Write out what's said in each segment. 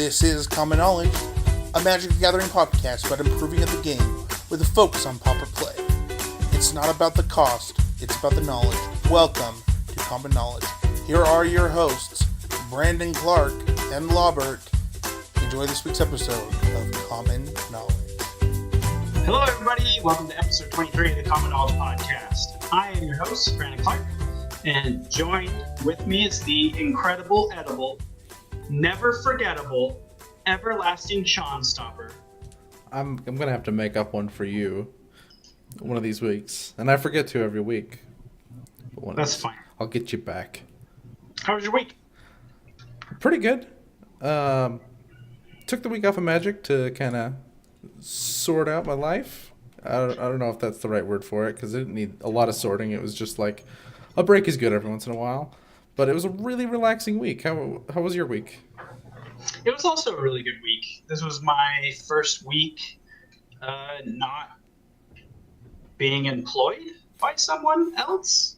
This is Common Knowledge, a Magic the Gathering podcast about improving at the game with a focus on Pauper play. It's not about the cost, it's about the knowledge. Welcome to Common Knowledge. Here are your hosts, Brandon Clark and Lobbert. Enjoy this week's episode of Common Knowledge. Hello everybody, welcome to episode 23 of the Common Knowledge podcast. I am your host, Brandon Clark, and joined with me is the incredible, edible, never forgettable, everlasting Sean Stopper. I'm gonna have to make up one for you one of these weeks, and I forget to every week. That's fine. I'll get you back. How was your week? Pretty good. Took the week off of Magic to kind of sort out my life. I don't know if that's the right word for it, because it didn't need a lot of sorting. It was just like a break is good every once in a while. But it was a really relaxing week. How was your week? It was also a really good week. This was my first week not being employed by someone else.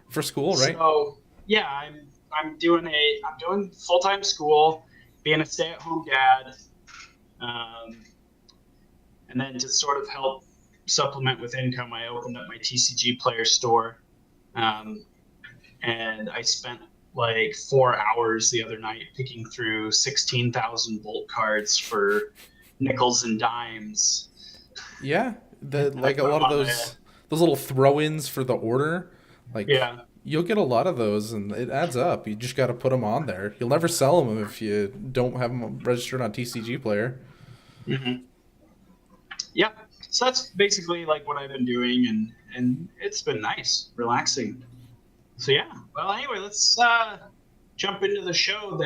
For school, right? So yeah, I'm doing full-time school, being a stay-at-home dad, and then to sort of help supplement with income, I opened up my TCG player store, and I spent like 4 hours the other night picking through 16,000 Volt cards for nickels and dimes. Yeah, like a lot of those little throw-ins for the order. Like, yeah. You'll get a lot of those, and it adds up. You just got to put them on there. You'll never sell them if you don't have them registered on TCG Player. Mm-hmm. Yeah, so that's basically like what I've been doing, and it's been nice, relaxing. So yeah, well, anyway, let's jump into the show.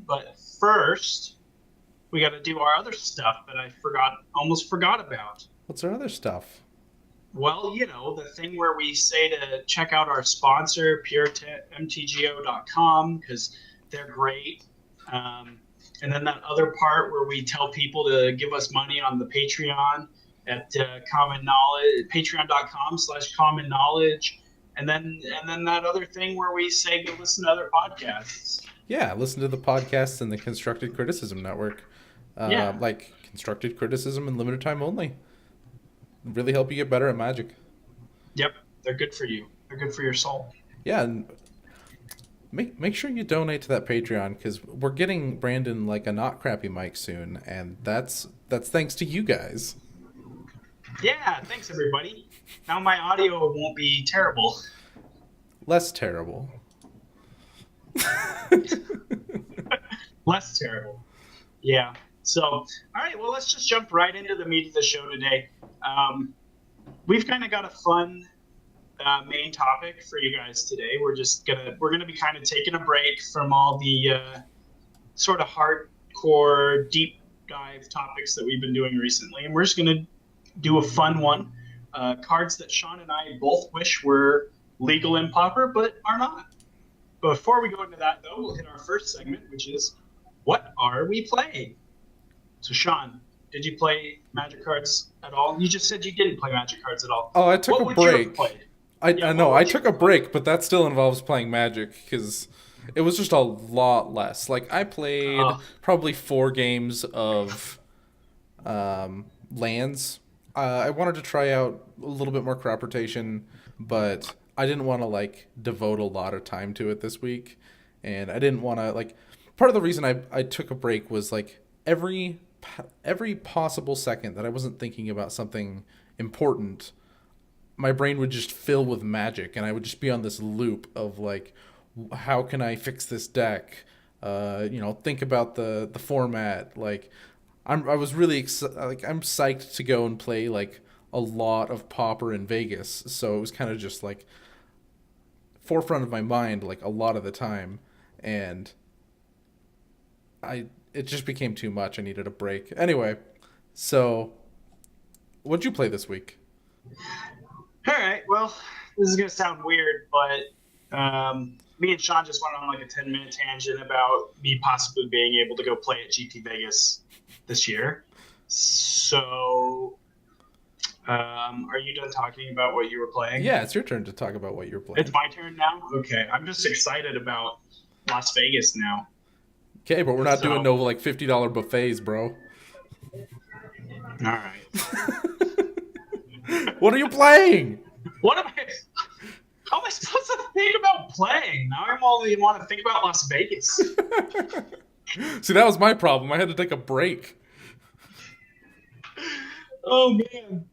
But first, we got to do our other stuff that I almost forgot about. What's our other stuff? Well, you know, the thing where we say to check out our sponsor, puretmtgo.com, because they're great. And then that other part where we tell people to give us money on the Patreon at Common Knowledge, patreon.com/Common Knowledge. And then that other thing where we say go listen to other podcasts. Yeah, listen to the podcasts in the Constructed Criticism Network. Like Constructed Criticism and Limited Time Only. Really help you get better at Magic. Yep, they're good for you. They're good for your soul. Yeah, and make sure you donate to that Patreon, because we're getting Brandon like a not crappy mic soon, and that's thanks to you guys. Yeah, thanks everybody. Now my audio won't be terrible. Less terrible. Less terrible. Yeah. So, all right, well, let's just jump right into the meat of the show today. We've kind of got a fun main topic for you guys today. We're gonna be kind of taking a break from all the sort of hardcore deep dive topics that we've been doing recently, and we're just gonna do a fun one. Cards that Sean and I both wish were legal in Pauper, but are not. But before we go into that, though, we'll hit our first segment, which is, what are we playing? So, Sean, did you play Magic cards at all? You just said you didn't play Magic cards at all. Oh, I took a break. I know, I took a break, but that still involves playing Magic, because it was just a lot less. Like, I played probably 4 games of lands. I wanted to try out a little bit more crop rotation, but I didn't want to, like, devote a lot of time to it this week. And I didn't want to, like, part of the reason I took a break was, like, every possible second that I wasn't thinking about something important, my brain would just fill with Magic, and I would just be on this loop of, like, how can I fix this deck? Think about the format. Like, I was really I'm psyched to go and play, like, a lot of Pauper in Vegas, so it was kind of just, like, forefront of my mind, like, a lot of the time, and it just became too much. I needed a break. Anyway, so what'd you play this week? All right, well, this is going to sound weird, but me and Sean just went on like a 10-minute tangent about me possibly being able to go play at GT Vegas this year. So, are you done talking about what you were playing? Yeah, it's your turn to talk about what you're playing. It's my turn now? Okay, I'm just excited about Las Vegas now. Okay, but we're not So- doing no like $50 buffets, bro. All right. What are you playing? What am I? How am I supposed to think about playing? Now I only want to think about Las Vegas. See, that was my problem. I had to take a break. Oh man.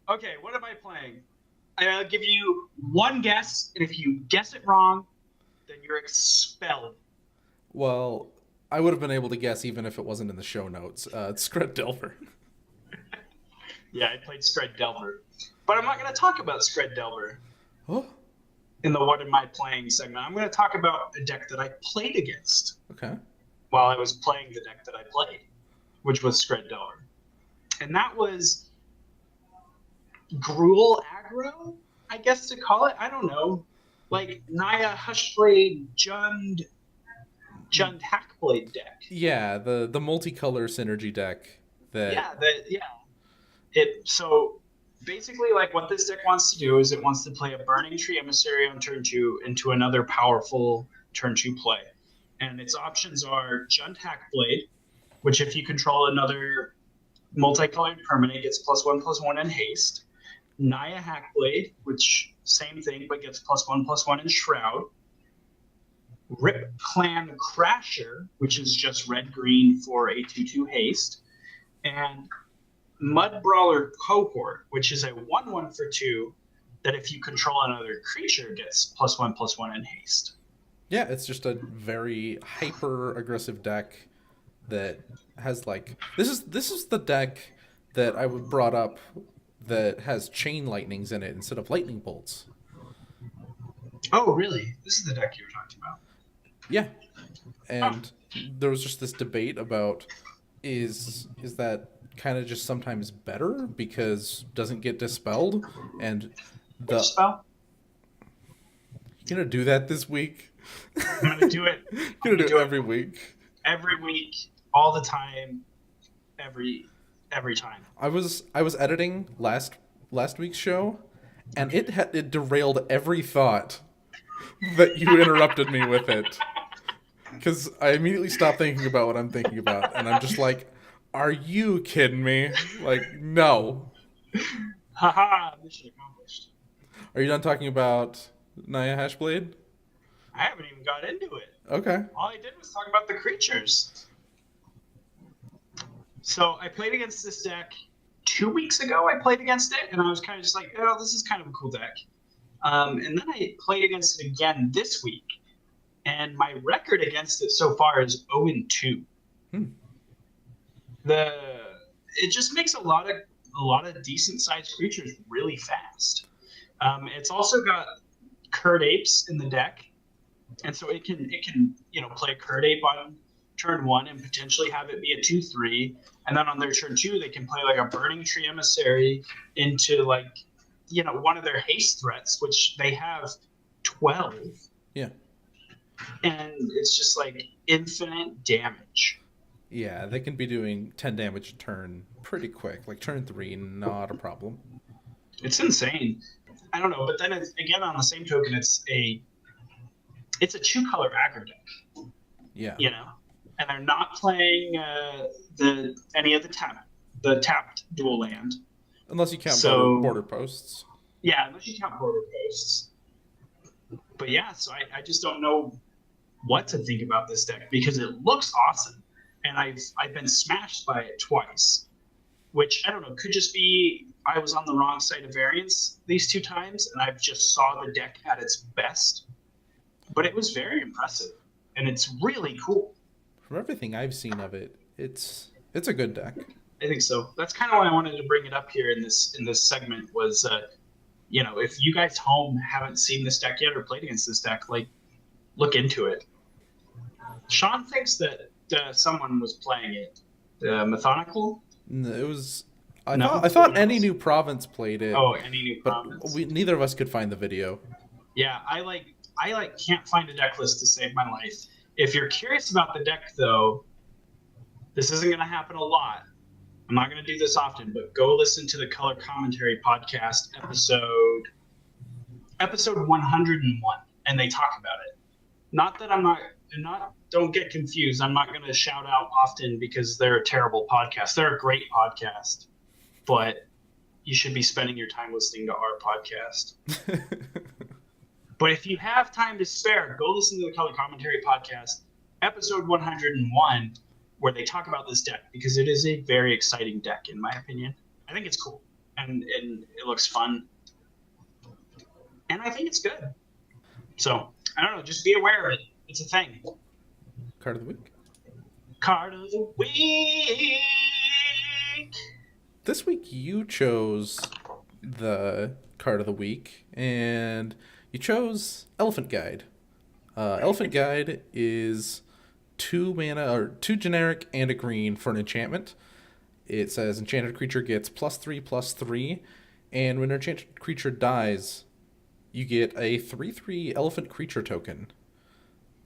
Okay, what am I playing? I'll give you one guess, and if you guess it wrong, then you're expelled. Well, I would have been able to guess even if it wasn't in the show notes. It's Scred Delver. Yeah, I played Scred Delver. But I'm not going to talk about Scred Delver Oh, in the What Am I Playing segment. I'm going to talk about a deck that I played against okay. while I was playing the deck that I played, which was Scred Delver. And that was Gruul aggro, I guess to call it. I don't know. Like Naya, Hashblade, Jund Hackblade deck. Yeah, the multicolor synergy deck that So basically, like what this deck wants to do is it wants to play a Burning Tree Emissary on turn 2 into another powerful turn 2 play. And its options are Jund Hackblade, which if you control another multicolored permanent gets +1/+1 in haste. Naya Hackblade, which same thing but gets +1/+1 in Shroud. Rip Clan Crasher, which is just red-green for a 2/2 haste. And Mud Brawler Cohort, which is a 1/1 for 2 that if you control another creature gets +1/+1 in haste. yeah, it's just a very hyper aggressive deck that has like this is the deck that I brought up that has chain lightnings in it instead of lightning bolts. Oh, really? This is the deck you were talking about. Yeah, and there was just this debate about is that kind of just sometimes better because doesn't get dispelled, and Which spell? you gonna do that this week? I'm going to do it. You're gonna do it every week. Every week, all the time, every time. I was editing last week's show, and it derailed every thought that you interrupted me with it, because I immediately stopped thinking about what I'm thinking about, and I'm just like, "Are you kidding me?" Like, no. Haha, mission accomplished. Are you done talking about Naya Hashblade? I haven't even got into it. Okay. All I did was talk about the creatures. So I played against this deck 2 weeks ago. I played against it, and I was kind of just like, oh, this is kind of a cool deck. And then I played against it again this week, and my record against it so far is 0-2. It just makes a lot of decent sized creatures really fast. It's also got Curd Apes in the deck, and so it can play Curd Ape on turn 1 and potentially have it be a 2/3, and then on their turn 2 they can play like a Burning Tree Emissary into one of their haste threats, which they have 12. Yeah. And it's just like infinite damage. Yeah, they can be doing 10 damage a turn pretty quick. Like turn 3, not a problem. It's insane. I don't know, but then again, on the same token, it's a 2-color aggro deck. Yeah. And they're not playing any of the tapped dual land. Unless you count border posts. Yeah, unless you count border posts. But yeah, so I just don't know what to think about this deck because it looks awesome, and I've been smashed by it twice, which I don't know, could just be I was on the wrong side of variance these 2 times, and I just saw the deck at its best. But it was very impressive, and it's really cool. From everything I've seen of it, it's a good deck. I think so. That's kind of why I wanted to bring it up here in this segment was, if you guys home haven't seen this deck yet or played against this deck, like, look into it. Sean thinks that someone was playing it. Methodical? It was. I thought Any New Province played it. Oh, Any New Province. But neither of us could find the video. Yeah, I can't find a deck list to save my life. If you're curious about the deck, though, this isn't going to happen a lot. I'm not going to do this often, but go listen to the Color Commentary podcast episode 101, and they talk about it. Not that I'm not don't get confused. I'm not going to shout out often because they're a terrible podcast. They're a great podcast, but you should be spending your time listening to our podcast. But if you have time to spare, go listen to the Color Commentary podcast, episode 101, where they talk about this deck because it is a very exciting deck, in my opinion. I think it's cool and it looks fun, and I think it's good. So I don't know, just be aware of it. It's a thing. Card of the week. Card of the week. This week you chose the card of the week, and you chose Elephant Guide. Elephant Guide is 2 mana, or 2 generic and a green for an enchantment. It says enchanted creature gets +3/+3, and when an enchanted creature dies, you get a 3/3 elephant creature token.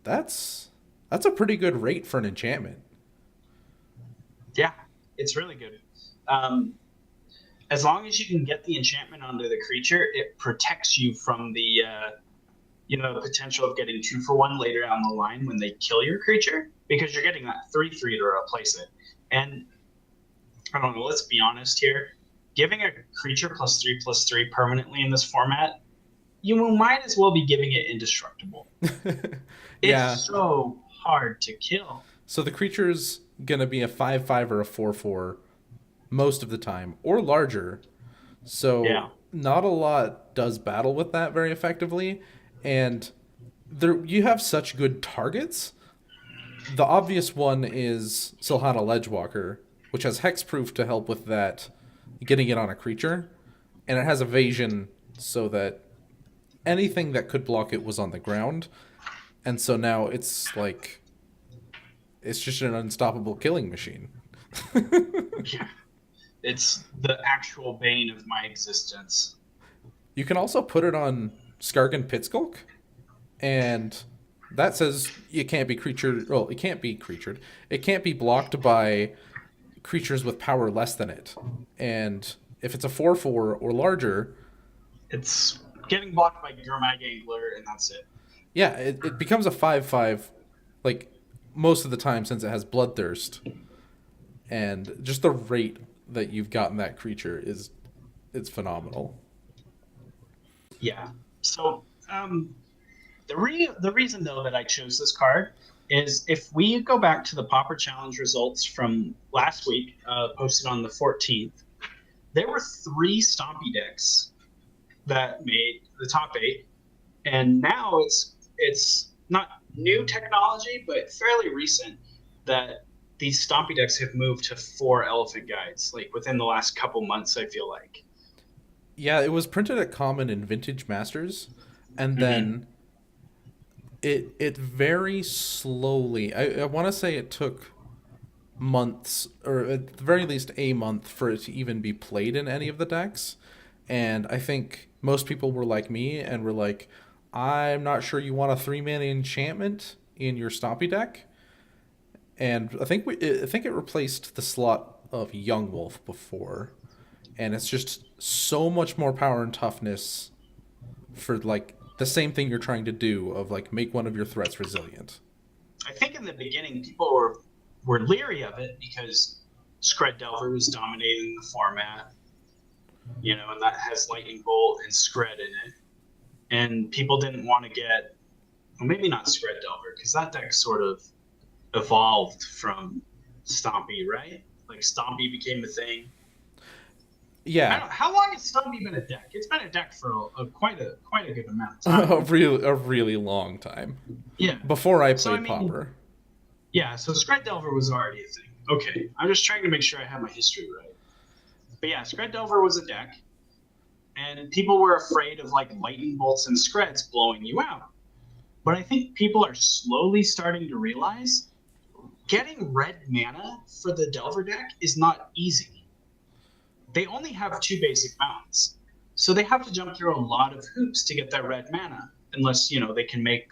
That's a pretty good rate for an enchantment. Yeah, it's really good. As long as you can get the enchantment onto the creature, it protects you from the potential of getting 2-for-1 later down the line when they kill your creature, because you're getting that 3/3 to replace it. And I don't know, let's be honest here. Giving a creature +3/+3 permanently in this format, you might as well be giving it indestructible. Yeah. It's so hard to kill. So the creature's gonna be a 5/5 or a 4/4 most of the time, or larger. So yeah. Not a lot does battle with that very effectively, and you have such good targets. The obvious one is Silhana Ledgewalker, which has hexproof to help with that, getting it on a creature, and it has evasion so that anything that could block it was on the ground, and so now it's just an unstoppable killing machine. Yeah. It's the actual bane of my existence. You can also put it on Skargan Pitskulk, and that says it can't be creatured. Well, it can't be creatured. It can't be blocked by creatures with power less than it. And if it's a 4/4 or larger, it's getting blocked by Gurmag Angler, and that's it. Yeah, it becomes a 5/5, like most of the time, since it has Bloodthirst, and just the rate that you've gotten that creature it's phenomenal. Yeah. So the reason though that I chose this card is if we go back to the Pauper Challenge results from last week, posted on the 14th, there were 3 Stompy decks that made the top 8, and now it's not new technology, but fairly recent that these Stompy decks have moved to 4 Elephant Guides, like within the last couple months, I feel like. Yeah, it was printed at Common and Vintage Masters, and then it very slowly, I want to say it took months, or at the very least a month, for it to even be played in any of the decks. And I think most people were like me and were like, I'm not sure you want a 3-mana enchantment in your Stompy deck. And I think it replaced the slot of Young Wolf before, and it's just so much more power and toughness for like the same thing you're trying to do of like make one of your threats resilient. I think in the beginning people were leery of it because Skred Delver was dominating the format, and that has Lightning Bolt and Skred in it, and people didn't want to get, well, maybe not Skred Delver because that deck sort of evolved from Stompy, right? Like Stompy became a thing. Yeah. How long has Stompy been a deck? It's been a deck for quite a good amount of time. a really long time. Yeah. Before I played Pauper. Yeah, so Skred Delver was already a thing. Okay, I'm just trying to make sure I have my history right. But yeah, Skred Delver was a deck, and people were afraid of like Lightning Bolts and Skreds blowing you out. But I think people are slowly starting to realize getting red mana for the Delver deck is not easy. They only have 2 basic mounts, so they have to jump through a lot of hoops to get that red mana, unless they can make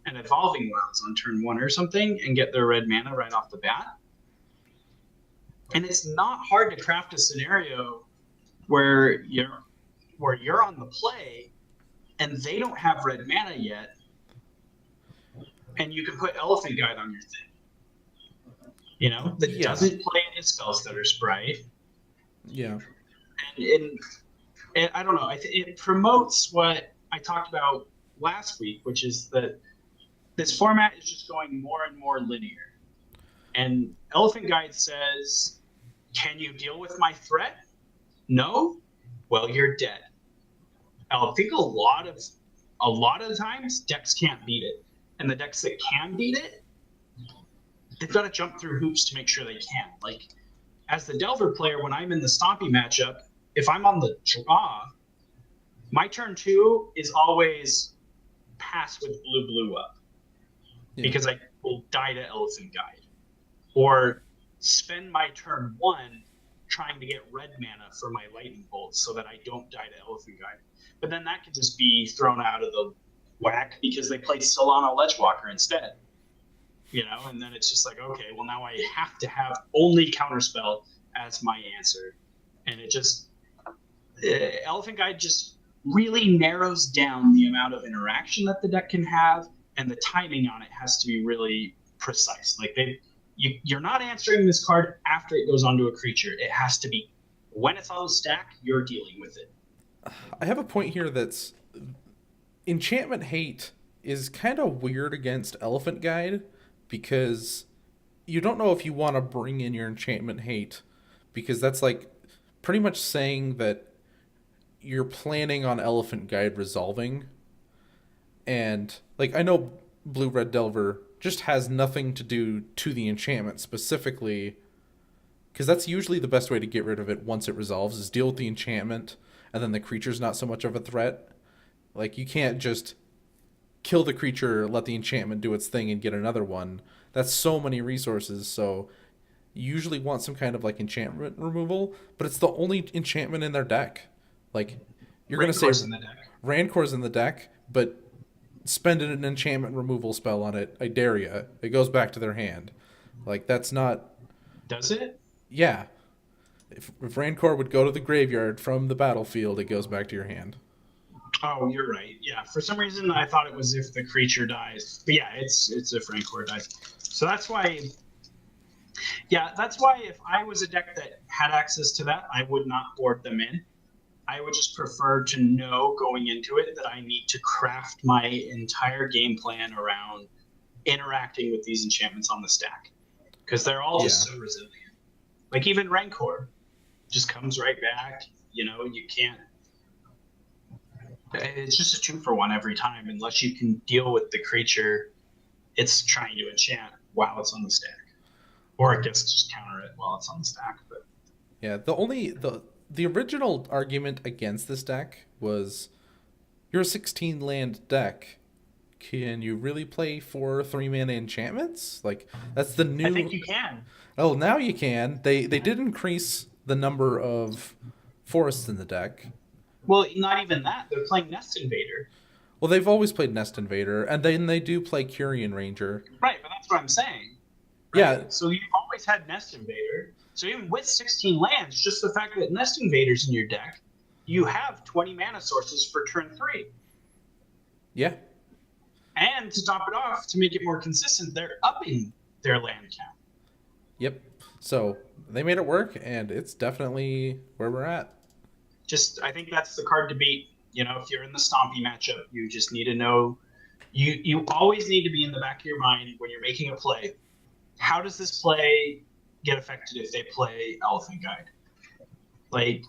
an Evolving Wilds on turn 1 or something and get their red mana right off the bat. And it's not hard to craft a scenario where you're on the play and they don't have red mana yet, and you can put Elephant Guide on your thing. You know, that doesn't play any spell stutter sprite. Yeah. And I don't know. It promotes what I talked about last week, which is that this format is just going more and more linear. And Elephant Guide says, "Can you deal with my threat? No? Well, you're dead." I think a lot of the times decks can't beat it, and the decks that can beat it, they've got to jump through hoops to make sure they can. Like, as the Delver player, when I'm in the Stompy matchup, if I'm on the draw, my turn 2 is always pass with blue up, because I will die to Elephant Guide, or spend my turn 1 trying to get red mana for my lightning bolts so that I don't die to Elephant Guide. But then that can just be thrown out of the whack because they play Solana Ledgewalker instead. You know, and then it's just like, okay, well, now I have to have only Counterspell as my answer. And it just, Elephant Guide just really narrows down the amount of interaction that the deck can have, and the timing on it has to be really precise. Like, you're not answering this card after it goes onto a creature. It has to be when it's on the stack, you're dealing with it. I have a point here that's Enchantment Hate is kind of weird against Elephant Guide, because you don't know if you want to bring in your Enchantment Hate, because that's like pretty much saying that you're planning on Elephant Guide resolving. And like, I know Blue Red Delver just has nothing to do to the enchantment specifically, because that's usually the best way to get rid of it once it resolves, is deal with the enchantment, and then the creature's not so much of a threat. Like, you can't just kill the creature, let the enchantment do its thing, and get another one. That's so many resources, so you usually want some kind of like enchantment removal, but it's the only enchantment in their deck. Like, you're going to say Rancor's in the deck, but spend an enchantment removal spell on it. I dare ya. It goes back to their hand. Like, that's not... Does it? Yeah. If Rancor would go to the graveyard from the battlefield, it goes back to your hand. Oh, you're right. Yeah, for some reason I thought it was if the creature dies. But yeah, it's if Rancor dies. So that's why... Yeah, that's why if I was a deck that had access to that, I would not board them in. I would just prefer to know going into it that I need to craft my entire game plan around interacting with these enchantments on the stack, because they're all just so resilient. Like, even Rancor just comes right back. You know, you can't... It's just a 2-for-1 every time, unless you can deal with the creature it's trying to enchant while it's on the stack. Or I guess just counter it while it's on the stack. But yeah, the original argument against this deck was, you're a 16 land deck. Can you really play 4 3-mana enchantments? Like, that's the new... I think you can. Oh, now you can. They did increase the number of forests in the deck. Well, not even that. They're playing Nest Invader. Well, they've always played Nest Invader, and then they do play Curian Ranger. Right, but that's what I'm saying. Right? Yeah. So you've always had Nest Invader. So even with 16 lands, just the fact that Nest Invader's in your deck, you have 20 mana sources for turn 3. Yeah. And to top it off, to make it more consistent, they're upping their land count. Yep. So they made it work, and it's definitely where we're at. Just, I think that's the card to beat. You know, if you're in the Stompy matchup, you just need to know, you always need to be in the back of your mind when you're making a play. How does this play get affected if they play Elephant Guide? Like,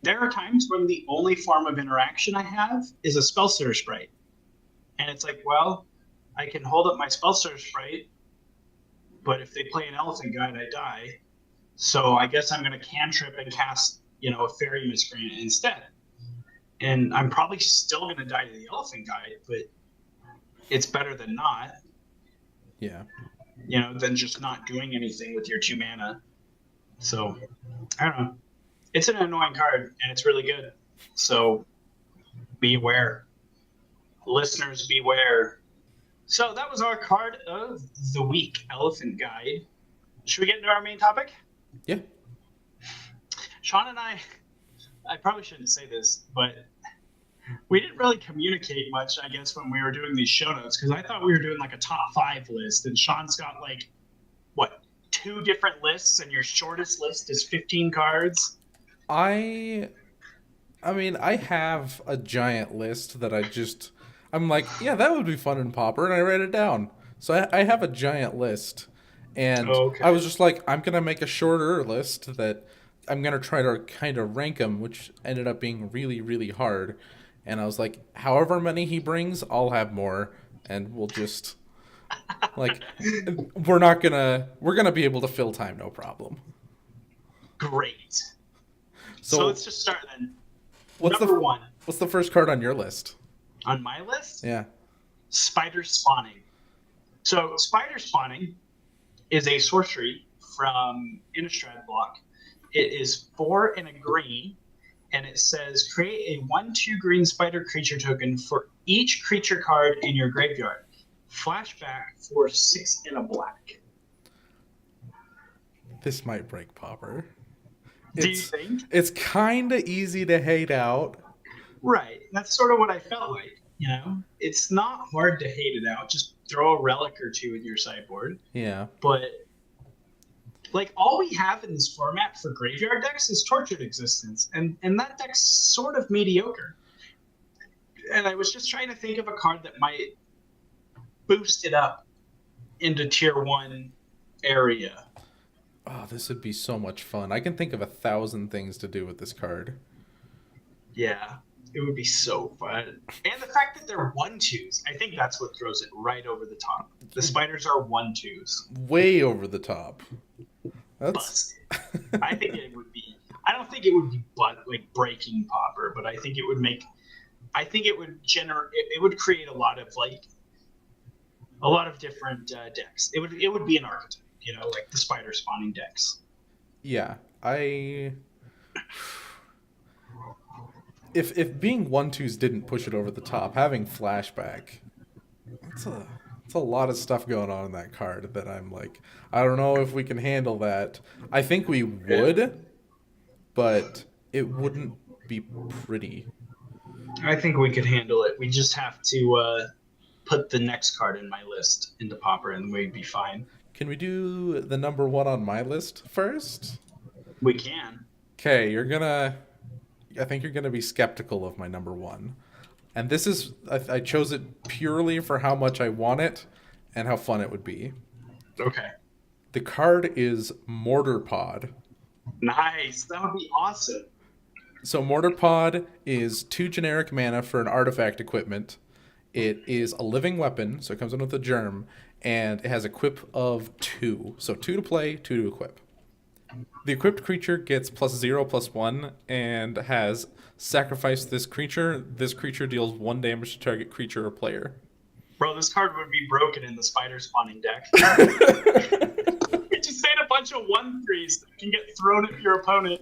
there are times when the only form of interaction I have is a Spellstutter Sprite. And it's like, well, I can hold up my Spellstutter Sprite, but if they play an Elephant Guide, I die. So I guess I'm going to cantrip and cast, you know, a Fairy Miscreant instead. And I'm probably still going to die to the Elephant Guide, but it's better than not. Yeah. You know, than just not doing anything with your 2 mana. So, I don't know. It's an annoying card, and it's really good. So, beware. Listeners, beware. So, that was our card of the week, Elephant Guide. Should we get into our main topic? Yeah. Sean and I probably shouldn't say this, but we didn't really communicate much, I guess, when we were doing these show notes, because I thought we were doing like a top 5 list, and Sean's got like, what, 2 different lists, and your shortest list is 15 cards? I mean, I have a giant list that I'm like, yeah, that would be fun in Pauper, and I write it down. So I have a giant list. And Okay. I was just like, I'm going to make a shorter list that I'm going to try to kind of rank them, which ended up being really, really hard. And I was like, however many he brings, I'll have more. And we'll just, like, we're going to be able to fill time, no problem. Great. So let's just start then. Number 1. What's the first card on your list? On my list? Yeah. Spider Spawning. So Spider Spawning is a sorcery from Innistrad block. It is 4 and a green, and it says create a 1/2 green spider creature token for each creature card in your graveyard. Flashback for 6 and a black. This might break Pauper. Do you think? It's kind of easy to hate out. Right. That's sort of what I felt like. You know, it's not hard to hate it out. Just throw a relic or 2 in your sideboard. Yeah. But like all we have in this format for graveyard decks is Tortured Existence, and that deck's sort of mediocre. And I was just trying to think of a card that might boost it up into tier 1 area. Oh, this would be so much fun. I can think of 1,000 things to do with this card. Yeah, it would be so fun. And the fact that they're 1/2s, I think that's what throws it right over the top. The spiders are 1/2s. Way over the top. Busted. I think it would be. I don't think it would be like breaking Pauper, but I think it would make. I think it would generate. It would create a lot of different decks. It would be an archetype, you know, like the spider spawning decks. Yeah, If being 1/2s didn't push it over the top, having flashback, it's a lot of stuff going on in that card that I'm like, I don't know if we can handle that. I think we would, but it wouldn't be pretty. I think we could handle it. We just have to put the next card in my list into Pauper, and we'd be fine. Can we do the number 1 on my list first? We can. Okay, I think you're gonna be skeptical of my number 1. And this is, I chose it purely for how much I want it and how fun it would be. Okay. The card is Mortar Pod. Nice. That would be awesome. So Mortar Pod is 2 generic mana for an artifact equipment. It is a living weapon, so it comes in with a germ, and it has equip of 2. So 2 to play, 2 to equip. The equipped creature gets +0/+1 and has sacrifice this creature. This creature deals 1 damage to target creature or player. Bro, this card would be broken in the spider spawning deck. You just said a bunch of 1/3s that can get thrown at your opponent.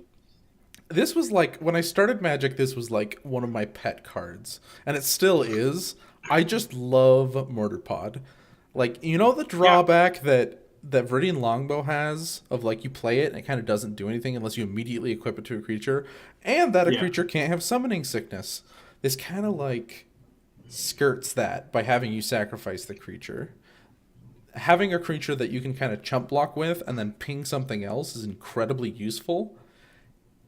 This was like, when I started Magic, this was like one of my pet cards. And it still is. I just love Mortar Pod. Like, you know the drawback that Viridian Longbow has of like you play it and it kind of doesn't do anything unless you immediately equip it to a creature, and that a creature can't have summoning sickness. This kind of like skirts that by having you sacrifice the creature. Having a creature that you can kind of chump block with and then ping something else is incredibly useful.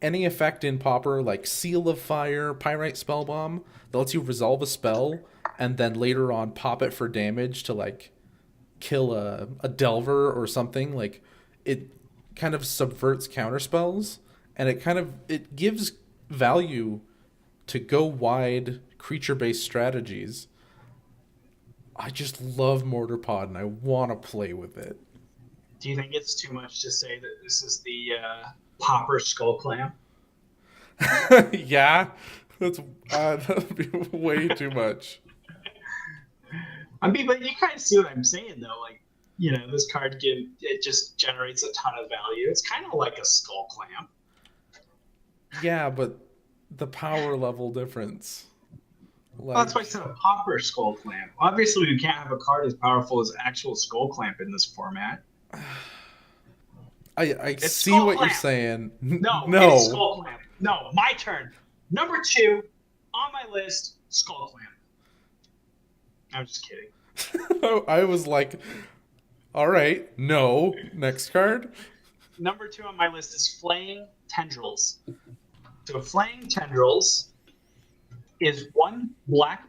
Any effect in Pauper like Seal of Fire, Pyrite Spellbomb, that lets you resolve a spell and then later on pop it for damage to like kill a Delver or something, like it kind of subverts counterspells, and it gives value to go wide creature-based strategies. I just love Mortar Pod and I want to play with it. Do you think it's too much to say that this is the Pauper Skull Clamp? Yeah, that'd be way too much. I mean, but you kind of see what I'm saying, though. Like, you know, this card it just generates a ton of value. It's kind of like a Skull Clamp. Yeah, but the power level difference. Like... Well, that's why I said a Pauper Skull Clamp. Obviously, we can't have a card as powerful as actual Skull Clamp in this format. I see what you're saying. No. It's Skull Clamp. No, my turn. Number 2 on my list, Skull Clamp. I'm just kidding. I was like, all right, no. Next card. Number 2 on my list is Flaying Tendrils. So Flaying Tendrils is 1 black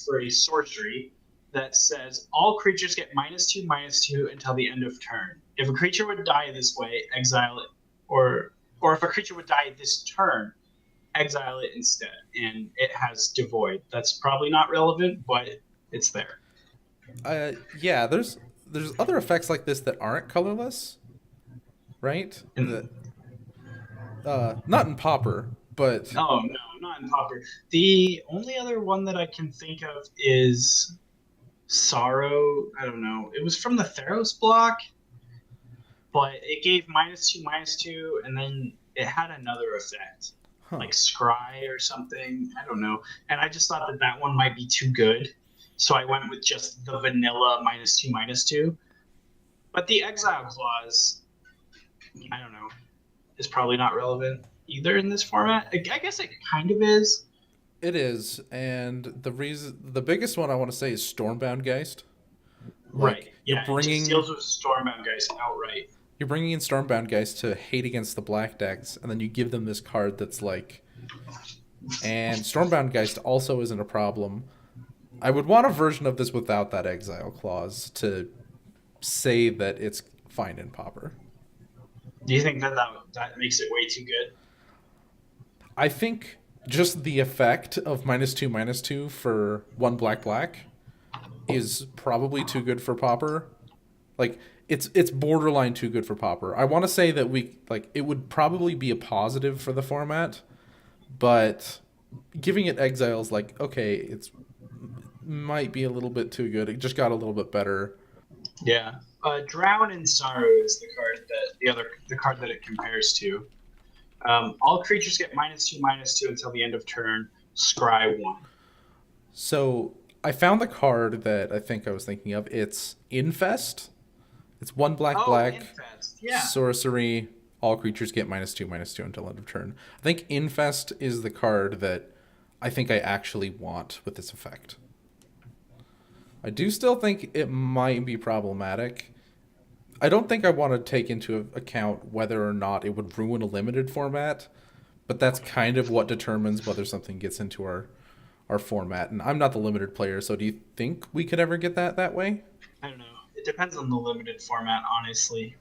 for a sorcery that says all creatures get -2/-2 until the end of turn. If a creature would die this way, exile it, or if a creature would die this turn, exile it instead. And it has Devoid. That's probably not relevant, but it's there. Yeah, there's other effects like this that aren't colorless, right? Not in Pauper, but Oh no, not in Pauper. The only other one that I can think of is Sorrow. I don't know. It was from the Theros block, but it gave -2/-2, and then it had another effect, like Scry or something. I don't know. And I just thought that one might be too good, so I went with just the vanilla -2/-2. But the Exile Clause, I don't know, is probably not relevant either in this format. I guess it kind of is. It is, and the biggest one I want to say is Stormbound Geist. Right. You're Yeah, bringing, it just deals with Stormbound Geist outright. You're bringing in Stormbound Geist to hate against the black decks, and then you give them this card that's like... And Stormbound Geist also isn't a problem. I would want a version of this without that Exile Clause to say that it's fine in Pauper. Do you think that makes it way too good? I think just the effect of -2/-2 for 1 black is probably too good for Pauper. Like, it's borderline too good for Pauper. I want to say that it would probably be a positive for the format, but giving it exiles, like, okay, it's might be a little bit too good. It just got a little bit better. Yeah. Drown in Sorrow is the card that it compares to. All creatures get -2/-2 until the end of turn. Scry 1. So I found the card that I think I was thinking of. It's Infest. It's 1 black. Infest. Yeah. Sorcery. All creatures get -2/-2 until end of turn. I think Infest is the card that I think I actually want with this effect. I do still think it might be problematic. I don't think I want to take into account whether or not it would ruin a limited format, but that's kind of what determines whether something gets into our format. And I'm not the limited player, so do you think we could ever get that way? I don't know. It depends on the limited format, honestly.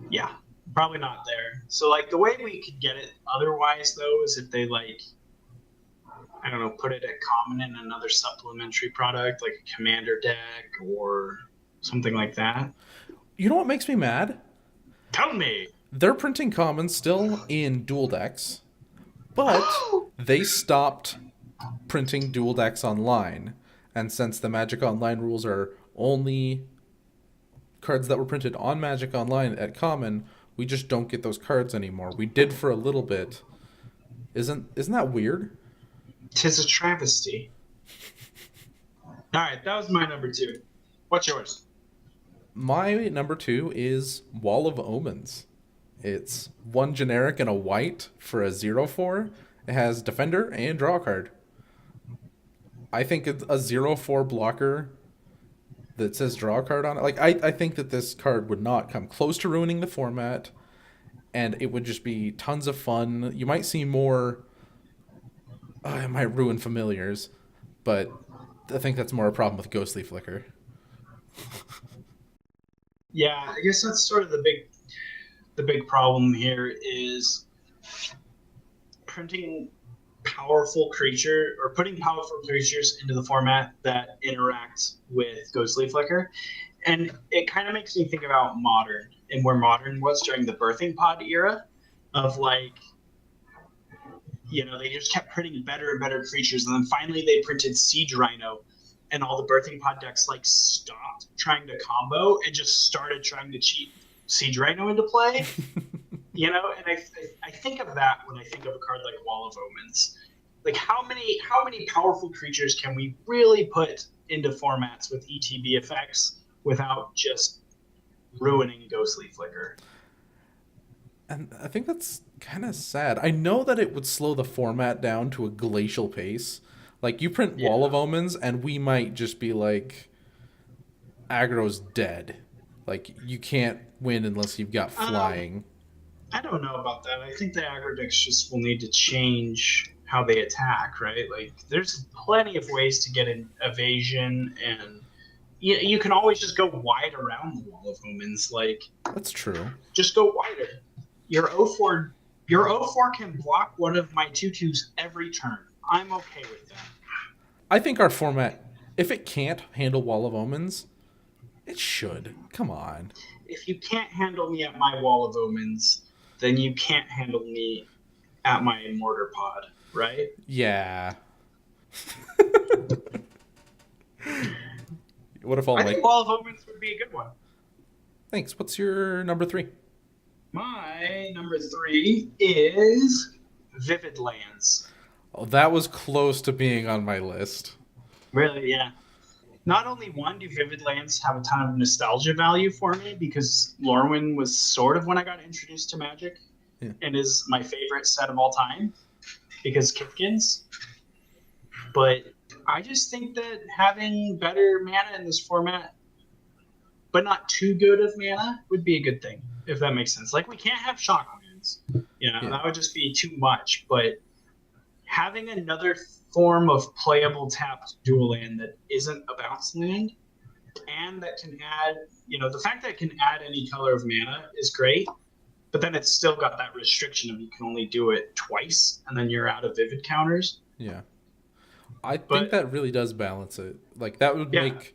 Yeah, probably not there. So, like, the way we could get it otherwise, though, is if they, like, I don't know, put it at common in another supplementary product, like a commander deck or something like that. You know what makes me mad? Tell me. They're printing commons still in dual decks, but they stopped printing dual decks online. And since the Magic Online rules are only cards that were printed on Magic Online at common, we just don't get those cards anymore. We did for a little bit. Isn't that weird? 'Tis a travesty. All right, that was my number 2. What's yours? My number 2 is Wall of Omens. It's 1 generic and a white for a 0/4. It has Defender and Draw a card. I think it's a 0/4 blocker that says Draw a card on it. Like, I think that this card would not come close to ruining the format, and it would just be tons of fun. You might see more... it might ruin familiars, but I think that's more a problem with Ghostly Flicker. Yeah, I guess that's sort of the big problem here is putting powerful creatures into the format that interact with Ghostly Flicker. And it kind of makes me think about Modern and where Modern was during the Birthing Pod era of, like, you know, they just kept printing better and better creatures, and then finally they printed Siege Rhino, and all the Birthing Pod decks, like, stopped trying to combo and just started trying to cheat Siege Rhino into play. You know, and I think of that when I think of a card like Wall of Omens. Like, how many powerful creatures can we really put into formats with ETB effects without just ruining Ghostly Flicker? And I think that's kind of sad. I know that it would slow the format down to a glacial pace. Like, you print Wall of Omens, and we might just be like, aggro's dead. Like, you can't win unless you've got flying. I don't know about that. I think the aggro decks just will need to change how they attack, right? Like, there's plenty of ways to get an evasion, and you can always just go wide around the Wall of Omens. Like, that's true. Just go wider. Your O4 can block one of my 2/2s every turn. I'm okay with that. I think our format, if it can't handle Wall of Omens, it should. Come on. If you can't handle me at my Wall of Omens, then you can't handle me at my Mortar Pod, right? Yeah. What if all I think Wall of Omens would be a good one. Thanks. What's your number 3? My number 3 is Vivid Lands. Oh, that was close to being on my list. Really, yeah. Not only one, do Vivid Lands have a ton of nostalgia value for me, because Lorwyn was sort of when I got introduced to Magic, and is my favorite set of all time, because Kithkins. But I just think that having better mana in this format, but not too good of mana, would be a good thing, if that makes sense. Like, we can't have Shocklands. That would just be too much, but having another form of playable tapped dual land that isn't a bounce land, and that can add, the fact that it can add any color of mana is great, but then it's still got that restriction of you can only do it twice, and then you're out of vivid counters. Yeah. I think that really does balance it. Like, that would make...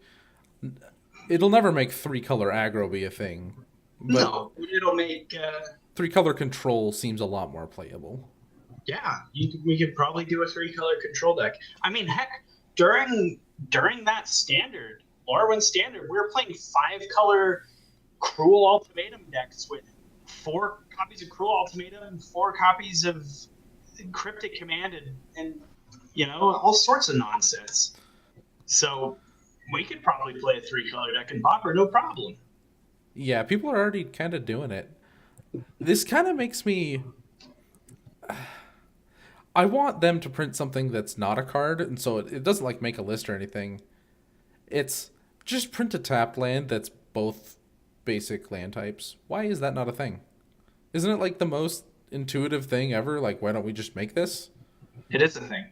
It'll never make 3-color aggro be a thing. But no, it'll make... 3-color control seems a lot more playable. Yeah, we could probably do a 3-color control deck. I mean, heck, during that standard, Lorwyn standard, we were playing 5-color Cruel Ultimatum decks with 4 copies of Cruel Ultimatum, 4 copies of Cryptic Command, and all sorts of nonsense. So we could probably play a 3-color deck in Pauper, no problem. Yeah, people are already kind of doing it. This kind of makes me... I want them to print something that's not a card, and so it doesn't like make a list or anything. It's just print a tapped land that's both basic land types. Why is that not a thing? Isn't it like the most intuitive thing ever? Like, why don't we just make this? It is a thing.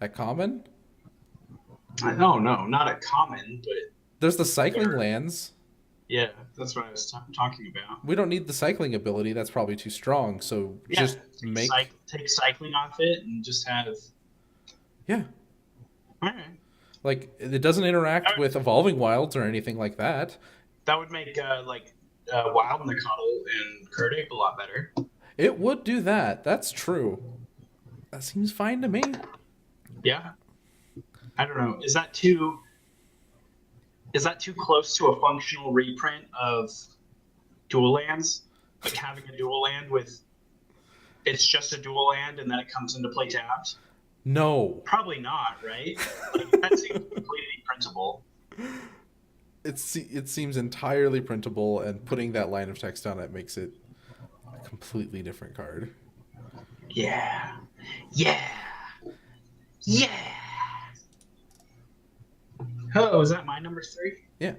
At common? No, not at common, but... There's the cycling lands. Yeah, that's what I was talking about. We don't need the cycling ability. That's probably too strong. So just take cycling off it and just have... Yeah. All right. Like, it doesn't interact with Evolving Wilds or anything like that. That would make, Wild Nicottle and Kurdik a lot better. It would do that. That's true. That seems fine to me. Yeah. I don't know. Is that too close to a functional reprint of dual lands? Like having a dual land with it's just a dual land and then it comes into play tapped? No. Probably not, right? Like, that seems completely printable. It seems entirely printable, and putting that line of text on it makes it a completely different card. Yeah. Yeah. Yeah. Oh, is that my number 3? Yeah.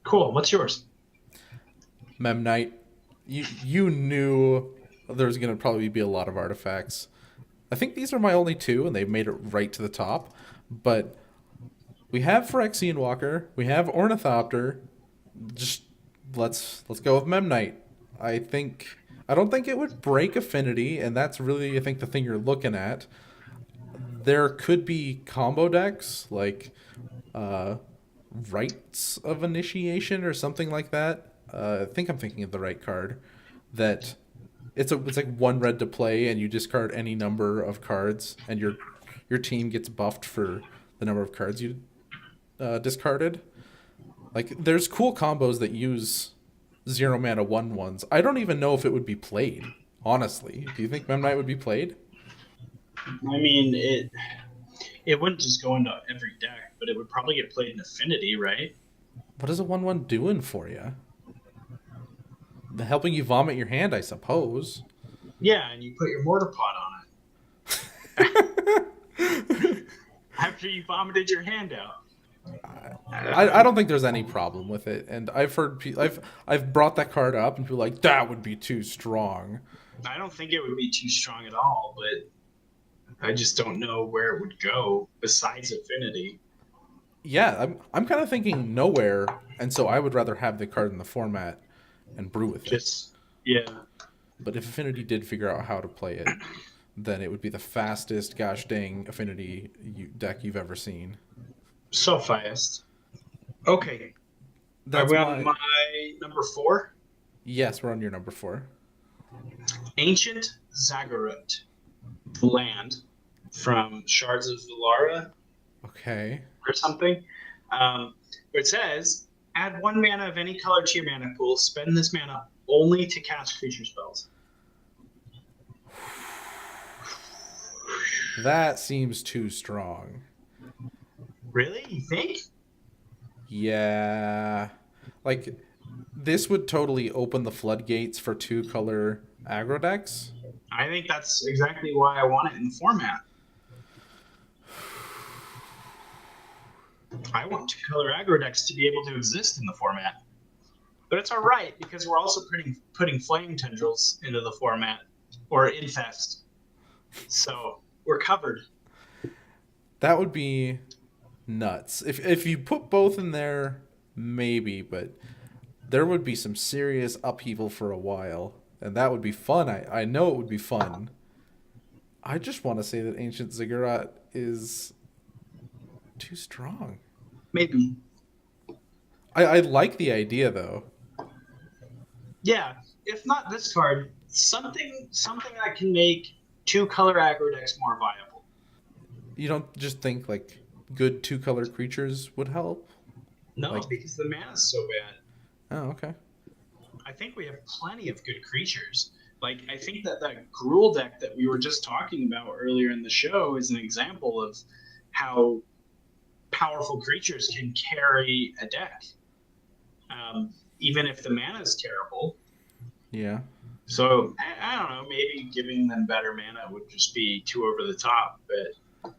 Cool. What's yours? Memnite. You knew there was going to probably be a lot of artifacts. I think these are my only 2, and they made it right to the top. But we have Phyrexian Walker. We have Ornithopter. Just let's go with Memnite. I don't think it would break Affinity, and that's really, I think, the thing you're looking at. There could be combo decks like Rites of Initiation or something like that. I think I'm thinking of the right card. That it's like 1 red to play, and you discard any number of cards, and your team gets buffed for the number of cards you discarded. Like, there's cool combos that use 0 mana 1/1s. I don't even know if it would be played, honestly. Do you think Memnite would be played? I mean, it wouldn't just go into every deck, but it would probably get played in Affinity, right? What is a 1/1 doing for you? Helping you vomit your hand, I suppose. Yeah, and you put your Mortar Pod on it. After you vomited your hand out. I don't think there's any problem with it, and I've heard I've brought that card up, and people are like, that would be too strong. I don't think it would be too strong at all, but I just don't know where it would go besides Affinity. Yeah, I'm kind of thinking nowhere, and so I would rather have the card in the format and brew with it. Yeah. But if Affinity did figure out how to play it, then it would be the fastest gosh dang Affinity deck you've ever seen. So fast. Okay. Are we on my number 4? Yes, we're on your number 4. Ancient Ziggurat. Land from Shards of Valara. Okay. Or something. It says, add 1 mana of any color to your mana pool. Spend this mana only to cast creature spells. That seems too strong. Really? You think? Yeah. Like, this would totally open the floodgates for 2-color aggro decks. I think that's exactly why I want it in the format. I want 2-color aggro decks to be able to exist in the format. But it's alright, because we're also putting Flame Tendrils into the format, or Infest. So, we're covered. That would be nuts. If you put both in there, maybe, but there would be some serious upheaval for a while, and that would be fun. I know it would be fun. I just want to say that Ancient Ziggurat is too strong. Maybe. I like the idea, though. Yeah, if not this card, something that can make 2-color aggro decks more viable. You don't just think, like, good 2-color creatures would help? No, like, because the mana's so bad. Oh, okay. I think we have plenty of good creatures. Like, I think that Gruul deck that we were just talking about earlier in the show is an example of how powerful creatures can carry a deck. Even if the mana is terrible. Yeah. So, I don't know, maybe giving them better mana would just be too over the top, but...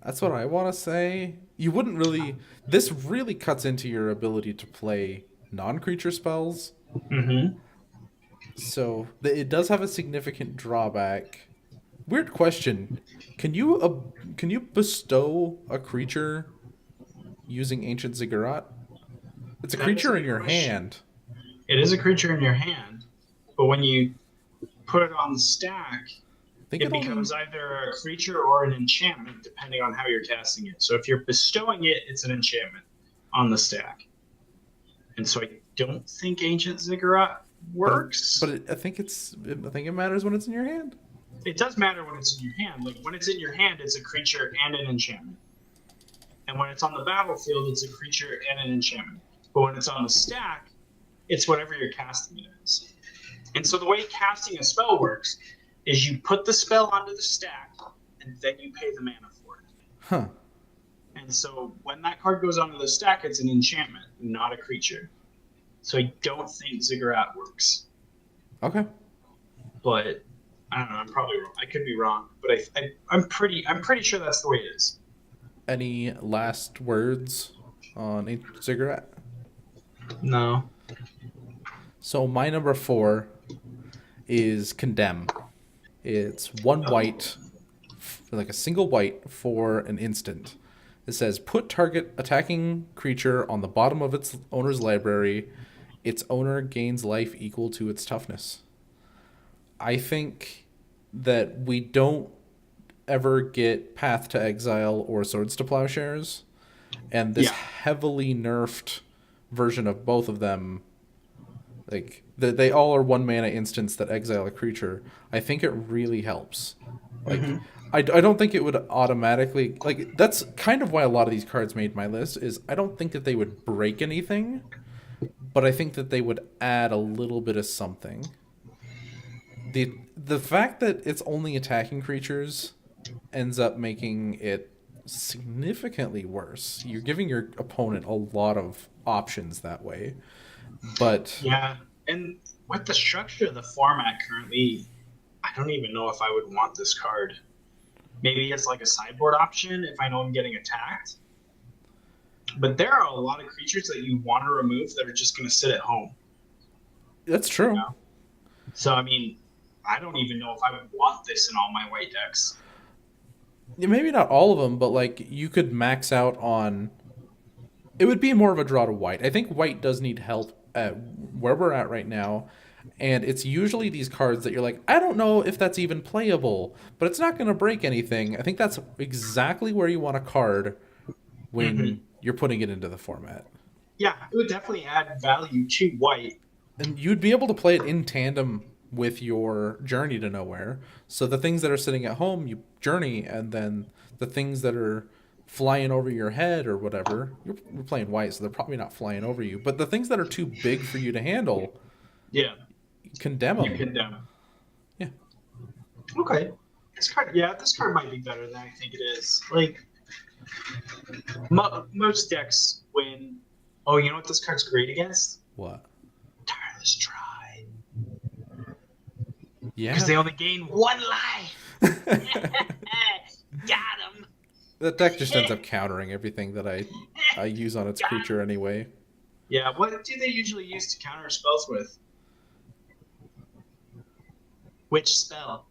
That's what I want to say. You wouldn't really... This really cuts into your ability to play non-creature spells. Mm-hmm. So, it does have a significant drawback. Weird question. Can you bestow a creature using Ancient Ziggurat? It's a creature in your hand. It is a creature in your hand, but when you put it on the stack, it becomes either a creature or an enchantment, depending on how you're casting it. So if you're bestowing it, it's an enchantment on the stack. And so I don't think Ancient Ziggurat works. But I think it matters when it's in your hand. It does matter when it's in your hand. Like, when it's in your hand, it's a creature and an enchantment. And when it's on the battlefield, it's a creature and an enchantment. But when it's on the stack, it's whatever you're casting it as. And so the way casting a spell works is you put the spell onto the stack, and then you pay the mana for it. Huh. And so when that card goes onto the stack, it's an enchantment, not a creature. So I don't think Ziggurat works. Okay. But I don't know. I'm probably wrong. I could be wrong, but I'm pretty sure that's the way it is. Any last words on Ancient Ziggurat? No. So my number 4 is Condemn. It's 1 white, like a single white for an instant. It says, put target attacking creature on the bottom of its owner's library. Its owner gains life equal to its toughness. I think that we don't ever get Path to Exile or Swords to Plowshares. And this heavily nerfed version of both of them, like, they all are 1 mana instants that exile a creature. I think it really helps. Like, I don't think it would automatically... Like, that's kind of why a lot of these cards made my list, is I don't think that they would break anything, but I think that they would add a little bit of something. The fact that it's only attacking creatures ends up making it significantly worse. You're giving your opponent a lot of options that way. But yeah, and with the structure of the format currently, I don't even know if I would want this card. Maybe it's like a sideboard option if I know I'm getting attacked. But there are a lot of creatures that you want to remove that are just going to sit at home. That's true. You know? So, I mean, I don't even know if I would want this in all my white decks. Yeah, maybe not all of them, but like you could max out on. It would be more of a draw to white. I think white does need help at where we're at right now. And it's usually these cards that you're like, I don't know if that's even playable, but it's not going to break anything. I think that's exactly where you want a card when you're putting it into the format. Yeah, it would definitely add value to white. And you'd be able to play it in tandem with your Journey to Nowhere. So the things that are sitting at home, you journey, and then the things that are flying over your head or whatever, you're playing white, so they're probably not flying over you. But the things that are too big for you to handle, yeah, condemn them. You condemn. Yeah. Okay. This card might be better than I think it is. Like, most decks win. Oh, you know what this card's great against? What? Tireless Tribe. Yeah. Because they only gain 1 life. Got him. That deck just ends up countering everything that I use on its creature anyway. Yeah, what do they usually use to counter spells with? Which spell?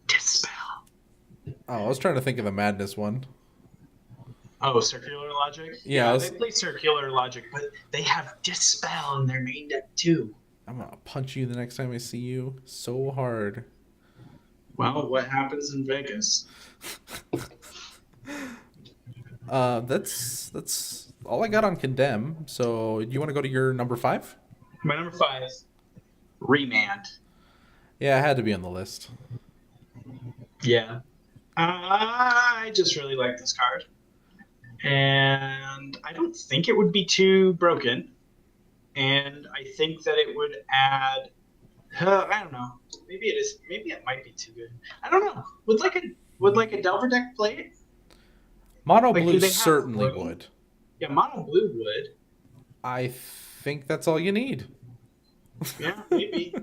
Dispel. Oh, I was trying to think of the Madness one. Oh, Circular Logic? Yeah, they play Circular Logic, but they have Dispel in their main deck too. I'm going to punch you the next time I see you so hard. Well, what happens in Vegas? That's all I got on Condemn. So, you want to go to your number 5? My number 5 is Remand. Yeah, it had to be on the list. Yeah. I just really like this card. And I don't think it would be too broken. And I think that it would add... I don't know. Maybe it is. Maybe it might be too good. I don't know. Would like a Delver deck play it? Mono blue certainly would. Yeah, mono blue would. I think that's all you need. Yeah, maybe.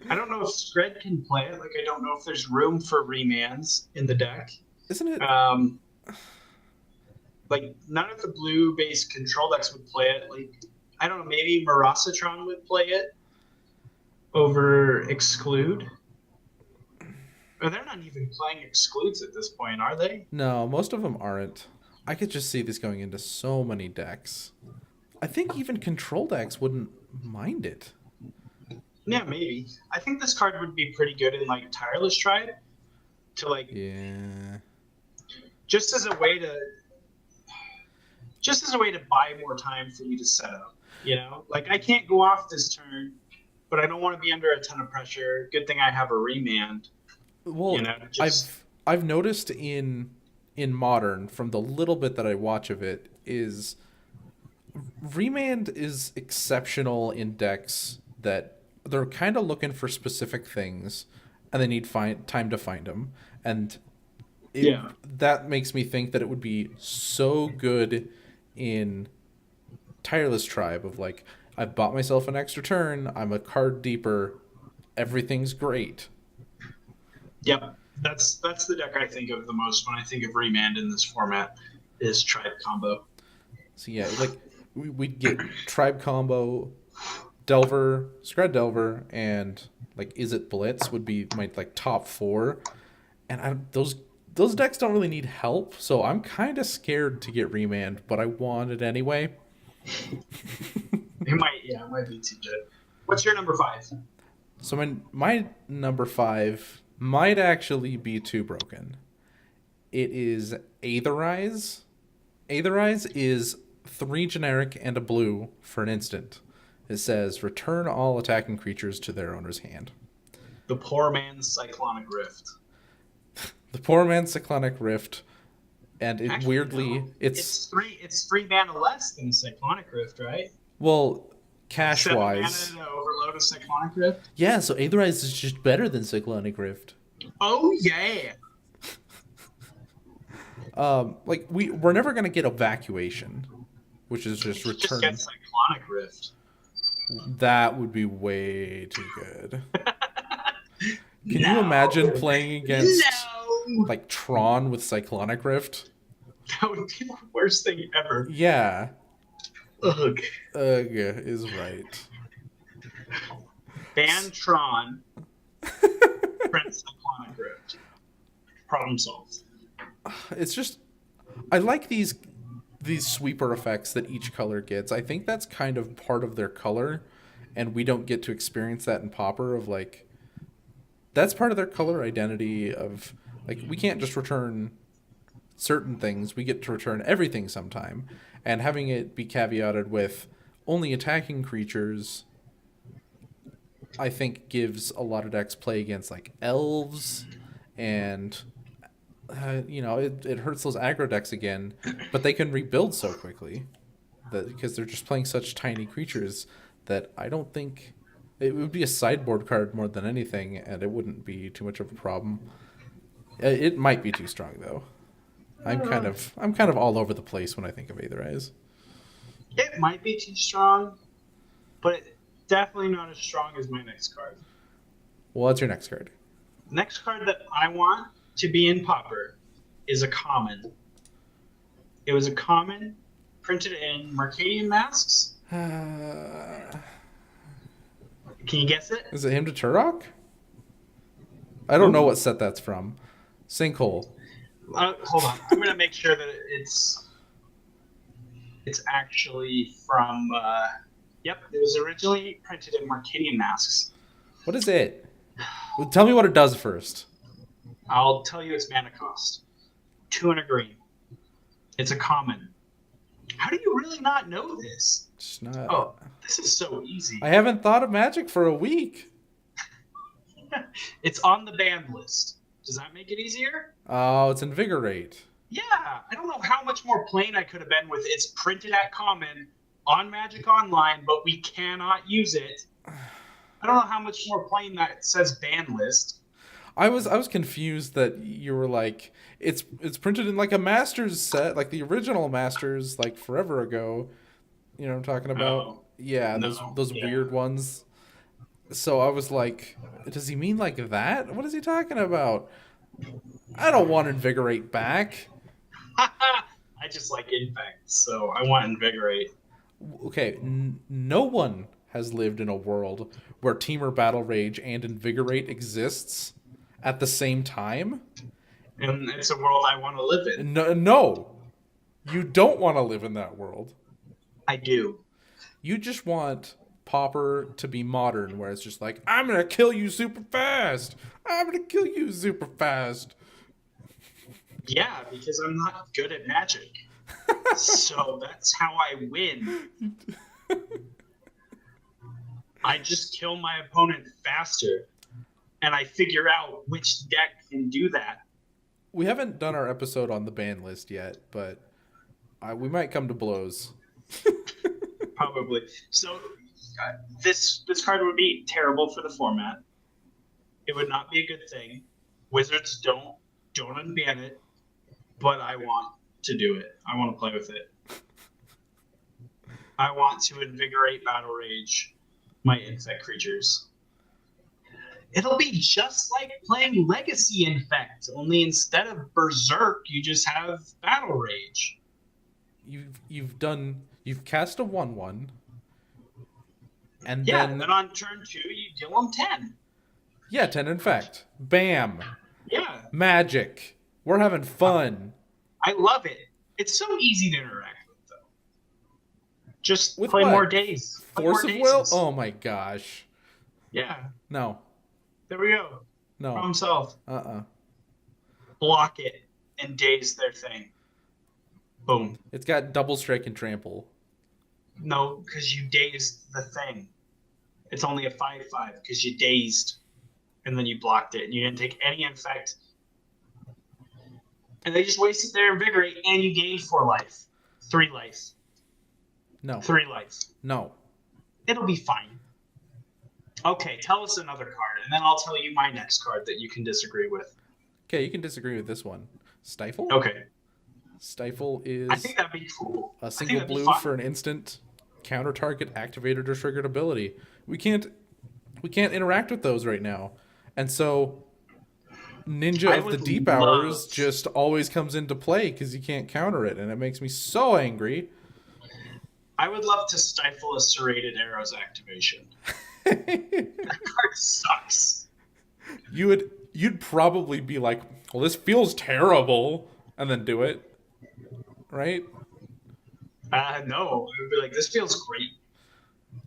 I don't know if Scred can play it. Like, I don't know if there's room for remands in the deck. Isn't it? Like, none of the blue-based control decks would play it. Like, I don't know. Maybe Marasatron would play it over Exclude. Or they're not even playing Excludes at this point, are they? No, most of them aren't. I could just see this going into so many decks. I think even control decks wouldn't mind it. Yeah, maybe. I think this card would be pretty good in, like, Tireless Tribe. To, like... Yeah. Just as a way to buy more time for you to set up, you know? Like, I can't go off this turn, but I don't want to be under a ton of pressure. Good thing I have a Remand. Well, you know, I've noticed in Modern, from the little bit that I watch of it, is Remand is exceptional in decks that they're kind of looking for specific things, and they need time to find them. And that makes me think that it would be so good in Tireless Tribe of like, I've bought myself an extra turn, I'm a card deeper, everything's great. Yep, that's the deck I think of the most when I think of Remand in this format, is Tribe Combo. So yeah, like we'd get Tribe Combo, Delver, Scred Delver, and like Is It Blitz would be my like top 4, and those decks don't really need help, so I'm kind of scared to get Remand, but I want it anyway. It might be too good. What's your number 5? So my number 5 might actually be too broken. It is Aetherize. Aetherize is 3 generic and a blue for an instant. It says, return all attacking creatures to their owner's hand. The poor man's Cyclonic Rift. The poor man's Cyclonic Rift. And Actually, weirdly, no. it's 3 mana less than Cyclonic Rift, right? Well, cash-wise. 7 mana to overload a Cyclonic Rift? Yeah, so Aetherize is just better than Cyclonic Rift. Oh, yeah! Like, we're never going to get Evacuation, which is just return. Just get Cyclonic Rift. That would be way too good. Can you imagine playing against No! like Tron with Cyclonic Rift? That would be the worst thing ever. Yeah. Ugh. Ugh is right. Ban Tron. Prince Cyclonic Rift. Problem solved. It's just, I like these sweeper effects that each color gets. I think that's kind of part of their color, and we don't get to experience that in Pauper. Of like, that's part of their color identity. Of like, we can't just return certain things. We get to return everything sometime, and having it be caveated with only attacking creatures, I think gives a lot of decks play against like elves, and it hurts those aggro decks again, but they can rebuild so quickly that because they're just playing such tiny creatures that I don't think it would be a sideboard card more than anything, and it wouldn't be too much of a problem. It might be too strong though. I'm kind of all over the place when I think of Aether Eyes. It might be too strong, but definitely not as strong as my next card. Well, what's your next card? Next card that I want to be in Pauper is a common. It was a common printed in Mercadian Masks. Can you guess it? Is it Hymn to Turok? I don't know what set that's from. Sinkhole. Hold on. I'm going to make sure that it's actually from... Yep, it was originally printed in Mercadian Masks. What is it? Well, tell me what it does first. I'll tell you its mana cost. 2 and a green. It's a common. How do you really not know this? It's not... Oh, this is so easy. I haven't thought of Magic for a week. It's on the banned list. Does that make it easier? Oh, it's Invigorate. Yeah, I don't know how much more plain I could have been with it's printed at common on Magic Online, but we cannot use it. I don't know how much more plain that says ban list. I was confused that you were like it's printed in like a Masters set, like the original Masters, like forever ago. You know what I'm talking about? Oh, Yeah, no, those yeah. weird ones. So I was like, does he mean like that? What is he talking about? I don't want Invigorate back. I just like Infect, so I want Invigorate. Okay, no one has lived in a world where Temur Battle Rage and Invigorate exists at the same time. And it's a world I want to live in. No, you don't want to live in that world. I do. You just want Pauper to be modern, where it's just like, I'm gonna kill you super fast. I'm gonna kill you super fast. Yeah, because I'm not good at Magic. So that's how I win. I just kill my opponent faster, and I figure out which deck can do that. We haven't done our episode on the ban list yet, but we might come to blows. Probably. So this card would be terrible for the format. It would not be a good thing. Wizards don't unban it, but I want to do it. I want to play with it. I want to invigorate Battle Rage my Infect creatures. It'll be just like playing Legacy Infect, only instead of Berserk, you just have Battle Rage. You've cast a 1/1, and then on turn 2 you deal them 10. Yeah, 10 Infect. Bam. Yeah. Magic. We're having fun. I love it. It's so easy to interact with, though. Just with play what? more days. Force of Will? Oh my gosh. Yeah. No. There we go. No. Problem solved. Uh-uh. Block it and daze their thing. Boom. It's got double strike and trample. No, because you dazed the thing. It's only a 5/5 because you dazed and then you blocked it and you didn't take any effect. And they just wasted their invigorate and you gained 4 life. 3 life. No. 3 life. No. It'll be fine. Okay, tell us another card, and then I'll tell you my next card that you can disagree with. Okay, you can disagree with this one. Stifle? Okay. Stifle is I think that'd be cool. a single blue for an instant counter target activated or triggered ability. We can't interact with those right now. And so Ninja I of the would Deep love- Hours just always comes into play because you can't counter it, and it makes me so angry. I would love to stifle a serrated arrows activation. That card sucks. You'd probably be like, well, this feels terrible, and then do it, right? No, I would be like, this feels great.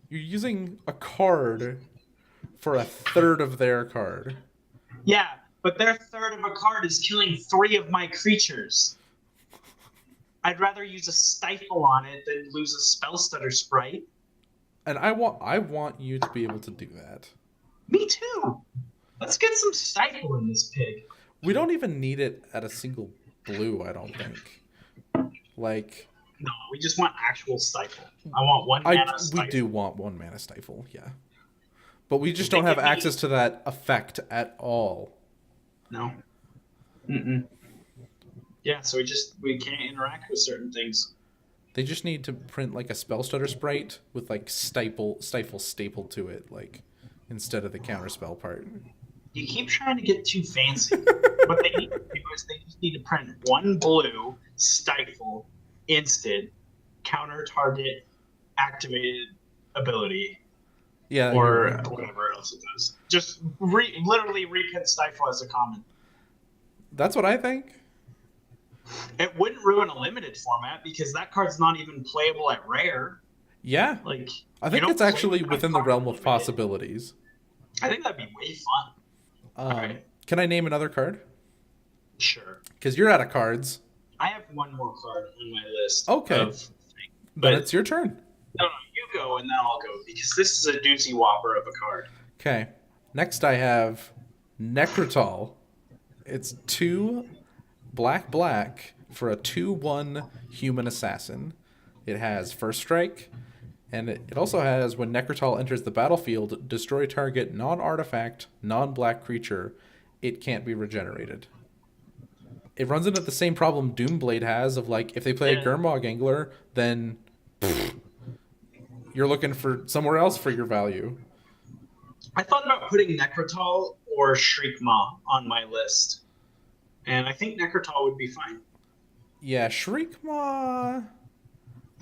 You're using a card for a third of their card. Yeah, but their third of a card is killing 3 of my creatures. I'd rather use a stifle on it than lose a spell stutter sprite. And I want you to be able to do that. Me too. Let's get some stifle in this pig. We don't even need it at a single blue, I don't think. Like, No, we just want actual stifle. I want 1 mana stifle. we do want 1 mana stifle, yeah. But we just don't have access to that effect at all. No. Mm-mm. Yeah, so we can't interact with certain things. They just need to print like a spell stutter sprite with like stifle stapled to it, like instead of the counterspell part. You keep trying to get too fancy. What they need to do is they just need to print 1 blue, stifle, instant, counter target, activated ability. Yeah. Or whatever else it does. Just literally reprint stifle as a common. That's what I think. It wouldn't ruin a limited format because that card's not even playable at rare. Yeah. Like, I think it's actually within the realm of possibilities. I think that'd be way fun. Alright. Can I name another card? Sure. Because you're out of cards. I have one more card on my list. Okay. Then it's your turn. No, you go and then I'll go because this is a doozy whopper of a card. Okay. Next I have Necrotol. It's 2 black for a 2/1 human assassin. It has first strike, and it also has when Necrotol enters the battlefield, destroy target non-artifact, non-black creature. It can't be regenerated. It runs into the same problem Doomblade has of like if they play a Gurmag Angler, then you're looking for somewhere else for your value. I thought about putting Necrotol or Shriekmaw on my list. And I think Necrotol would be fine. Yeah, Shriekmaw.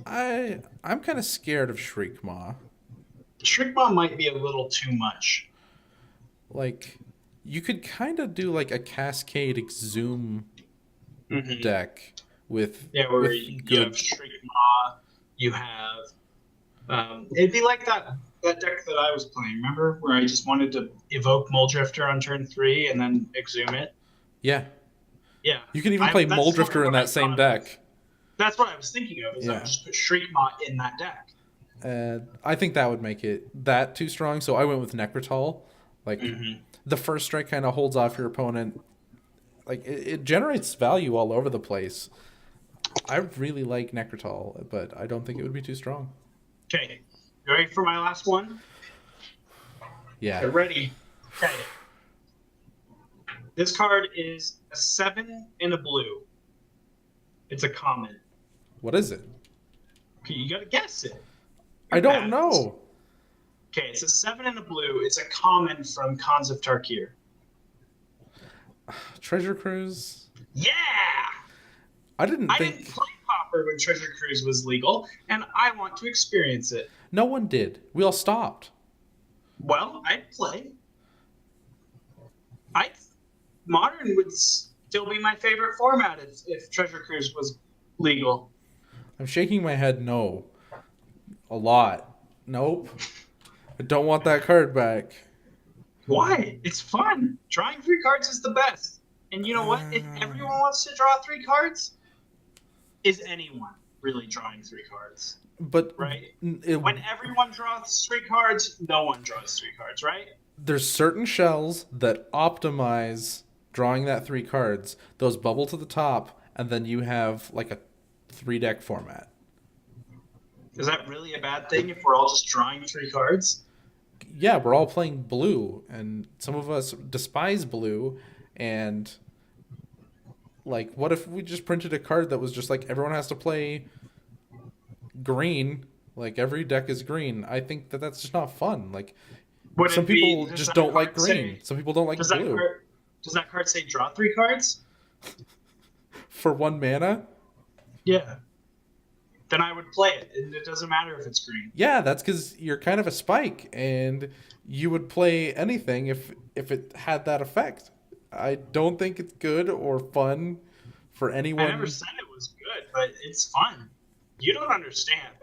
I'm kind of scared of Shriekmaw. Shriekmaw might be a little too much. Like, you could kind of do like a Cascade Exhume deck with where with you good. have Shriekmaw, you have it'd be like that deck that I was playing. Remember where I just wanted to evoke Muldrifter on turn 3 and then exhume it? Yeah. Yeah. You can even play Muldrifter in that same deck. That's what I was thinking of. Is I would just put Shriekmaw in that deck. I think that would make it that too strong, so I went with Necrotol. Like the first strike kind of holds off your opponent. Like it generates value all over the place. I really like Necrotol, but I don't think it would be too strong. Okay, you ready for my last one? Yeah. Get ready. Okay. This card is a 7 in a blue. It's a common. What is it? Okay, you gotta guess it. I don't know. Okay, it's a 7 in a blue. It's a common from Khans of Tarkir. Treasure Cruise? Yeah! I didn't play Pauper when Treasure Cruise was legal, and I want to experience it. No one did. We all stopped. Well, I'd play. Modern would still be my favorite format if Treasure Cruise was legal. I'm shaking my head no. A lot. Nope. I don't want that card back. Why? It's fun. Drawing 3 cards is the best. And you know what? If everyone wants to draw 3 cards, is anyone really drawing 3 cards? But right? When everyone draws 3 cards, no one draws 3 cards, right? There's certain shells that optimize drawing that 3 cards. Those bubble to the top, and then you have like a 3-deck format. Is that really a bad thing if we're all just drawing 3 cards? Yeah, we're all playing blue, and some of us despise blue, and like, what if we just printed a card that was just like, everyone has to play green, like every deck is green? I think that's just not fun. Like, Would Some it be, people does just that don't like card green. say- Some people don't like does blue. does that card say draw 3 cards? For 1 mana? Yeah. Then I would play it, and it doesn't matter if it's green. Yeah, that's because you're kind of a spike, and you would play anything if it had that effect. I don't think it's good or fun for anyone. I never said it was good, but it's fun. You don't understand.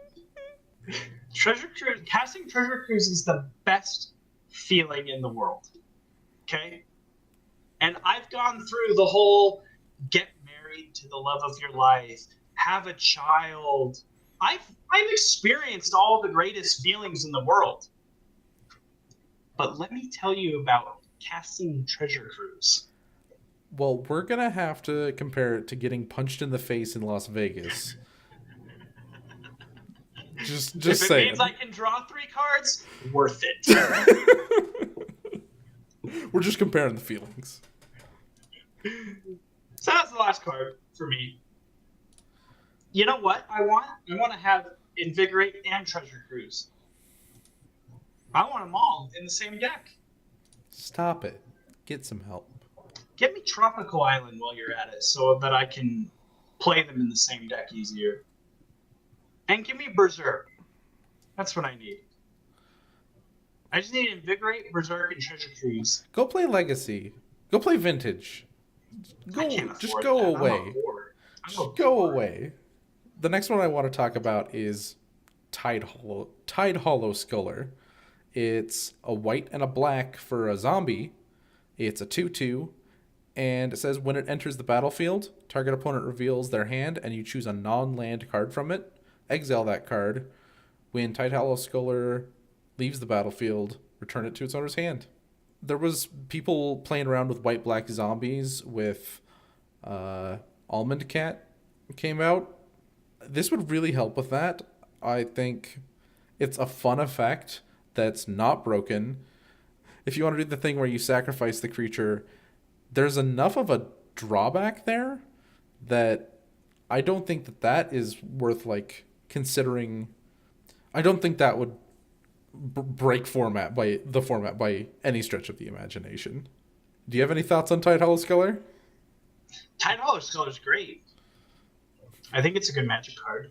Casting Treasure Cruise is the best feeling in the world. Okay? And I've gone through the whole get married to the love of your life, have a child. I've experienced all the greatest feelings in the world. But let me tell you about casting Treasure Cruise. Well, we're going to have to compare it to getting punched in the face in Las Vegas. Just if it saying. means I can draw 3 cards, worth it. We're just comparing the feelings. So that's the last card for me. You know what I want? I want to have Invigorate and Treasure Cruise. I want them all in the same deck. Stop it. Get some help. Get me Tropical Island while you're at it so that I can play them in the same deck easier. And give me Berserk. That's what I need. I just need Invigorate, Berserk, and Treasure Cruise. Go play Legacy. Go play Vintage. I can't Just afford go that. away. Just Go away. The next one I want to talk about is Tide Hollow Sculler. It's a white and a black for a zombie. It's a 2/2, and it says when it enters the battlefield, target opponent reveals their hand, and you choose a non-land card from it. Exile that card. When Tide Hollow Sculler leaves the battlefield, return it to its owner's hand. There was people playing around with white-black zombies with Almond Cat came out. This would really help with that. I think it's a fun effect that's not broken. If you want to do the thing where you sacrifice the creature, there's enough of a drawback there that I don't think that is worth considering. I don't think that would break format by any stretch of the imagination. Do you have any thoughts on Tide Hollow Sculler? Tide Hollow Sculler is great. I think it's a good Magic card.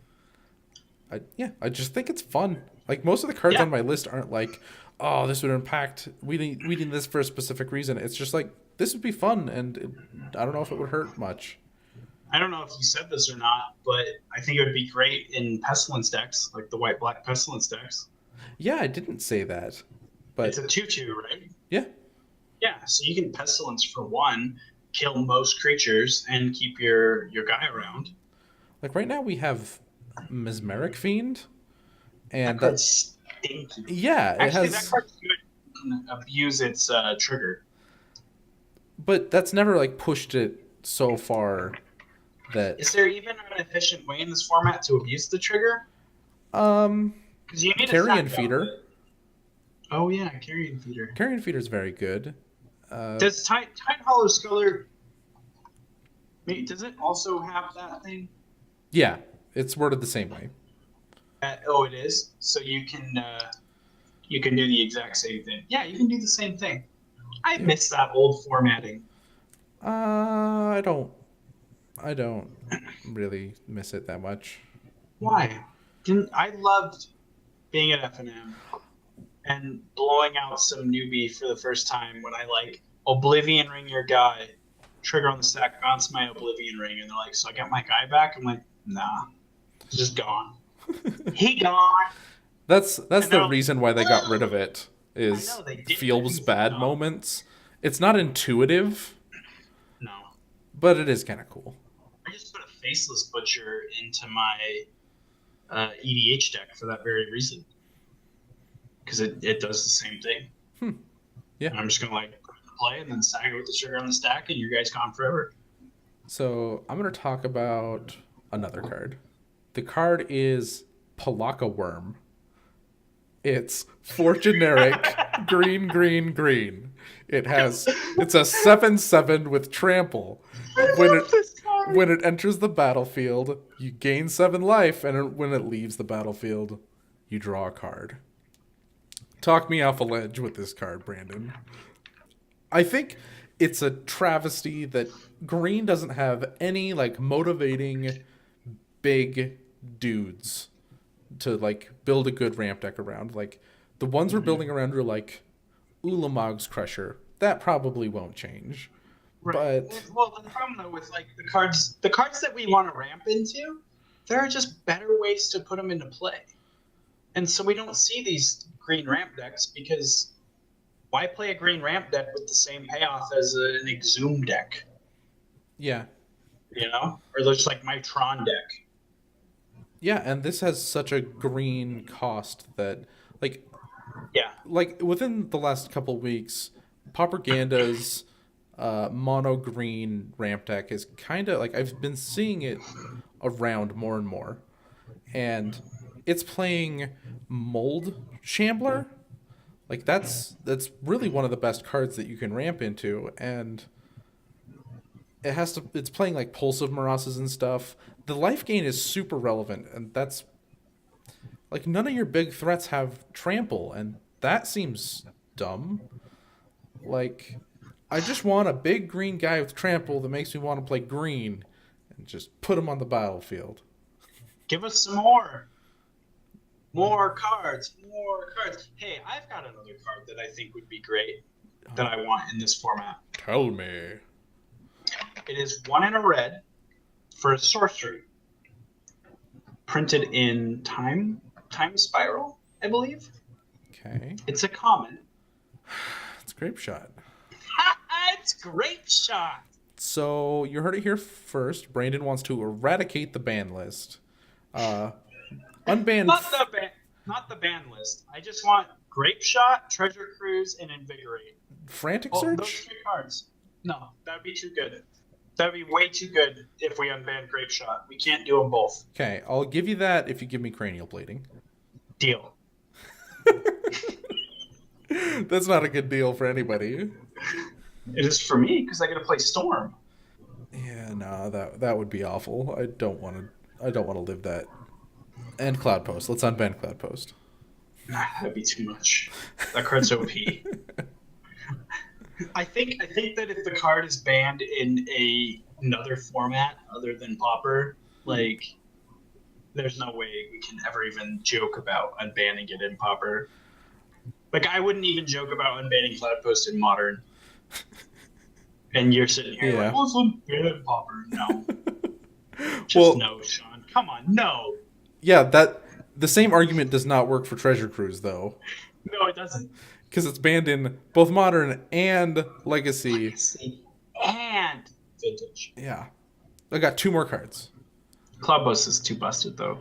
I just think it's fun. Most of the cards on my list aren't oh, this would impact. We need this for a specific reason. It's just this would be fun, and I don't know if it would hurt much. I don't know if you said this or not, but I think it would be great in Pestilence decks, like the white-black Pestilence decks. Yeah, I didn't say that, but it's a 2/2, right? Yeah. Yeah, so you can Pestilence for 1, kill most creatures, and keep your guy around. Right now we have Mesmeric Fiend, and that card's stinky. Yeah, actually, that card's good. You can abuse its trigger. But that's never pushed it so far that. Is there even an efficient way in this format to abuse the trigger? Because you need Carrion Feeder. Oh yeah, Carrion Feeder. Carrion Feeder is very good. Does Tide Hollow Sculler? Does it also have that thing? Yeah, it's worded the same way. It is. So you can do the exact same thing. Yeah, you can do the same thing. I miss that old formatting. I don't really miss it that much. Why? I loved being at F&M and blowing out some newbie for the first time when I Oblivion Ring your guy, trigger on the stack, bounce my Oblivion Ring, and they're like, so I get my guy back? I'm like, nah, just gone. He gone. That's the reason why they got rid of it. Is feels bad dumb. Moments. It's not intuitive. No. But it is kind of cool. I just put a Faceless Butcher into my EDH deck for that very reason. Because it does the same thing. Yeah. And I'm just going to put it in play and then stagger with the sugar on the stack and your guy's gone forever. So I'm going to talk about another card. The card is Palaka Worm. It's 4 generic, green, green, green. It's a 7/7 with trample. When it enters the battlefield, you gain 7 life, and when it leaves the battlefield, you draw a card. Talk me off a ledge with this card, Brandon. I think it's a travesty that green doesn't have any like motivating big dudes to like build a good ramp deck around. Like the ones we're building around are like Ulamog's Crusher. That probably won't change. Right. But Well, the problem though with like the cards that we want to ramp into, there are just better ways to put them into play, and so we don't see these green ramp decks because why play a green ramp deck with the same payoff as an Exhume deck? yeah. Or just like my Tron deck. Yeah, and this has such a green cost that Yeah. like within the last couple of weeks, Propaganda's mono green ramp deck is kind of like I've been seeing it around more and more, and it's playing Mold Shambler. Like that's really one of the best cards that you can ramp into, and it's playing like Pulse of Morasses and stuff. The life gain is super relevant, and that's like none of your big threats have trample, and that seems dumb. Like I just want a big green guy with trample that makes me want to play green and just put him on the battlefield. Give us some more. More cards. Hey, I've got another card that I think would be great that I want in this format. Tell me. It is 1 and a red for a sorcery. Printed in Time Spiral, I believe. Okay. It's a common. It's Grape Shot. It's Grape Shot. So you heard it here first. Brandon wants to eradicate the ban list. Unban. Not the ban list. I just want Grape Shot, Treasure Cruise, and Invigorate. Frantic Those Search? 3 cards. No, that would be too good. That would be way too good if we unban Grape Shot. We can't do them both. Okay, I'll give you that if you give me Cranial Plating. Deal. That's not a good deal for anybody. It is for me because I get to play Storm. Yeah, no, that would be awful. I don't want to live that. And Cloud Post. Let's unban Cloud Post. That'd be too much. That card's OP. I think that if the card is banned in another format other than Pauper, like there's no way we can ever even joke about unbanning it in Pauper. Like I wouldn't even joke about unbanning Cloud Post in Modern. And you're sitting here like, let's unban Pauper. No. Just no, Sean. Come on, no. Yeah, the same argument does not work for Treasure Cruise though. No, it doesn't. Because it's banned in both Modern and Legacy. And Vintage. Yeah. I got 2 more cards. Cloud Post is too busted though.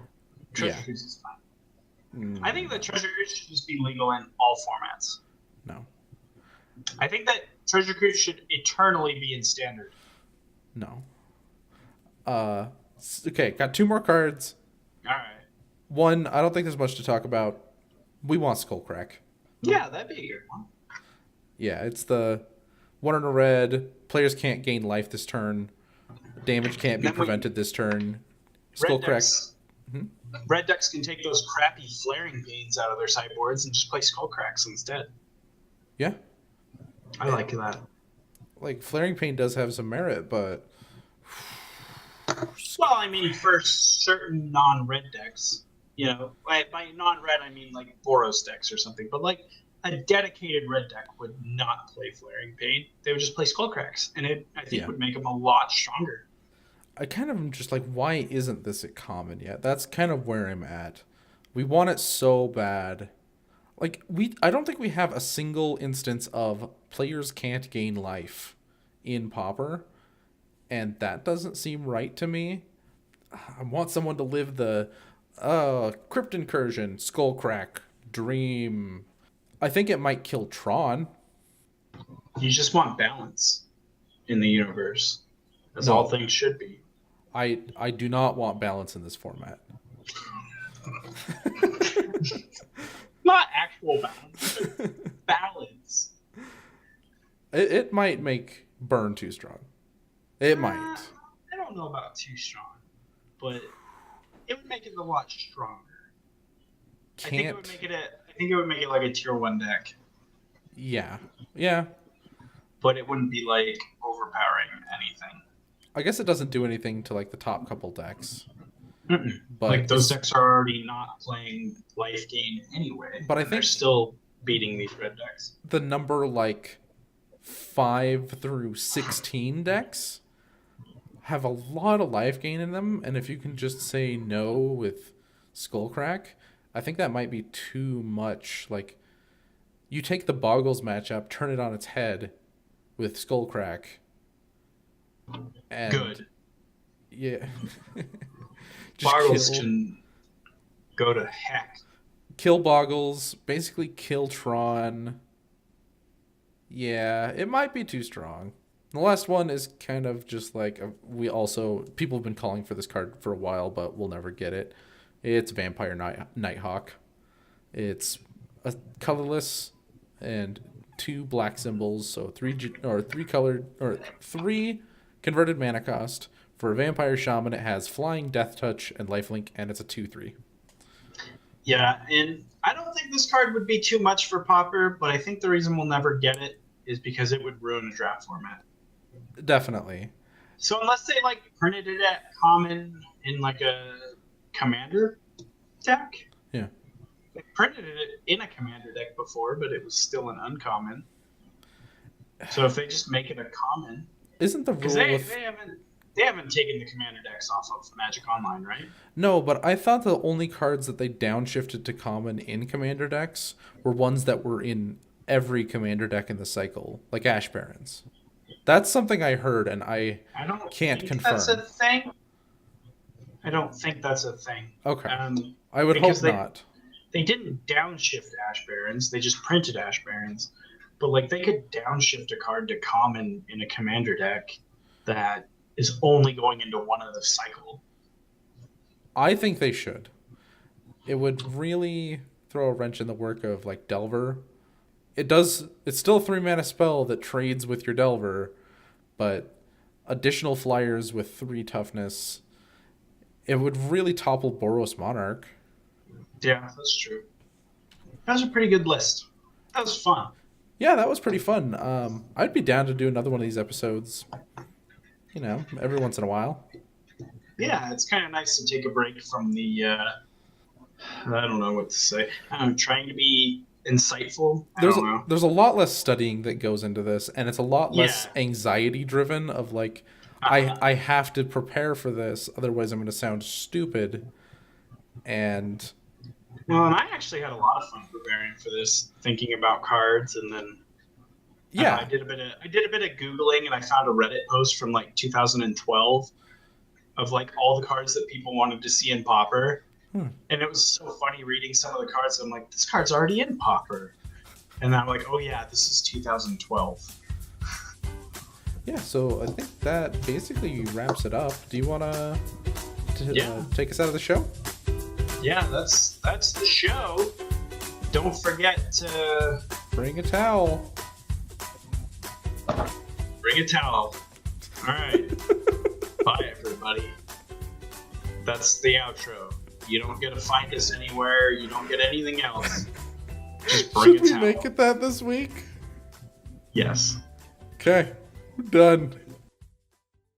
Treasure Cruise is fine. Mm. I think that Treasure Cruise should just be legal in all formats. No. I think that Treasure Cruise should eternally be in Standard. No. Okay, got 2 more cards. All right. One, I don't think there's much to talk about. We want Skullcrack. Yeah, that'd be a good one. Yeah, it's the 1 in a red. Players can't gain life this turn. Damage can't be prevented this turn. Skullcrack. Red decks can take those crappy Flaring Pains out of their sideboards and just play Skullcracks instead. Yeah. I like that. Like, Flaring Pain does have some merit, but... Well, I mean, for certain non-red decks, by non-red I mean like Boros decks or something, but like a dedicated red deck would not play Flaring Pain. They would just play Skullcracks, and I think would make them a lot stronger. I kind of am just like, why isn't this at common yet? That's kind of where I'm at. We want it so bad. Like, I don't think we have a single instance of players can't gain life in Pauper, and that doesn't seem right to me. I want someone to live the Crypt Incursion, Skullcrack, Dream. I think it might kill Tron. You just want balance in the universe, as all things should be. I do not want balance in this format. Not actual balance, but balance. It might make Burn too strong. It might. I don't know about too strong, but it would make it a lot stronger. I think it think it would make it like a tier 1 deck. Yeah. But it wouldn't be like overpowering anything. I guess it doesn't do anything to like the top couple decks. But like those decks are already not playing life gain anyway. But I think they're still beating these red decks. The number like 5 through 16 decks have a lot of life gain in them, and if you can just say no with Skullcrack, I think that might be too much. Like, you take the Boggles matchup, turn it on its head with Skullcrack. And good. Yeah. Boggles can go to heck. Kill Boggles, basically kill Tron. Yeah, it might be too strong. The last one is kind of just like, people have been calling for this card for a while, but we'll never get it. It's Vampire Nighthawk. It's a colorless and 2 black symbols, so 3 converted mana cost. For a Vampire Shaman, it has Flying, Death Touch, and Lifelink, and it's a 2/3. Yeah, and I don't think this card would be too much for Pauper, but I think the reason we'll never get it is because it would ruin a draft format. Definitely. So unless they like printed it at common in like a commander deck. Yeah. They printed it in a commander deck before, but it was still an uncommon. So if they just make it a common, isn't the rule they haven't taken the commander decks off of Magic Online, right? No, but I thought the only cards that they downshifted to common in commander decks were ones that were in every commander deck in the cycle, like Ash Barrens. That's something I heard, and I can't confirm. That's a thing. I don't think that's a thing. Okay. I would hope not. They didn't downshift Ash Barrens. They just printed Ash Barrens. But like they could downshift a card to common in a commander deck that is only going into one of the cycle. I think they should. It would really throw a wrench in the work of like Delver. It's still a 3-mana spell that trades with your Delver, but additional flyers with 3 toughness. It would really topple Boros Monarch. Yeah, that's true. That was a pretty good list. That was fun. Yeah, that was pretty fun. I'd be down to do another one of these episodes, every once in a while. Yeah, it's kind of nice to take a break from the, I don't know what to say. I'm trying to be insightful. There's a lot less studying that goes into this, and it's a lot less anxiety driven of like, I have to prepare for this, otherwise I'm going to sound stupid. And I actually had a lot of fun preparing for this, thinking about cards, and then I did a bit of Googling, and I found a Reddit post from like 2012 of like all the cards that people wanted to see in Pauper. And it was so funny reading some of the cards. I'm like, this card's already in Pauper. And then I'm like, oh yeah, this is 2012. Yeah, so I think that basically wraps it up. Do you want to take us out of the show? Yeah, that's the show. Don't forget to... Bring a towel. Bring a towel. All right. Bye, everybody. That's the outro. You don't get to find us anywhere. You don't get anything else. Just bring a towel. Should we make it that this week? Yes. Okay. We're done.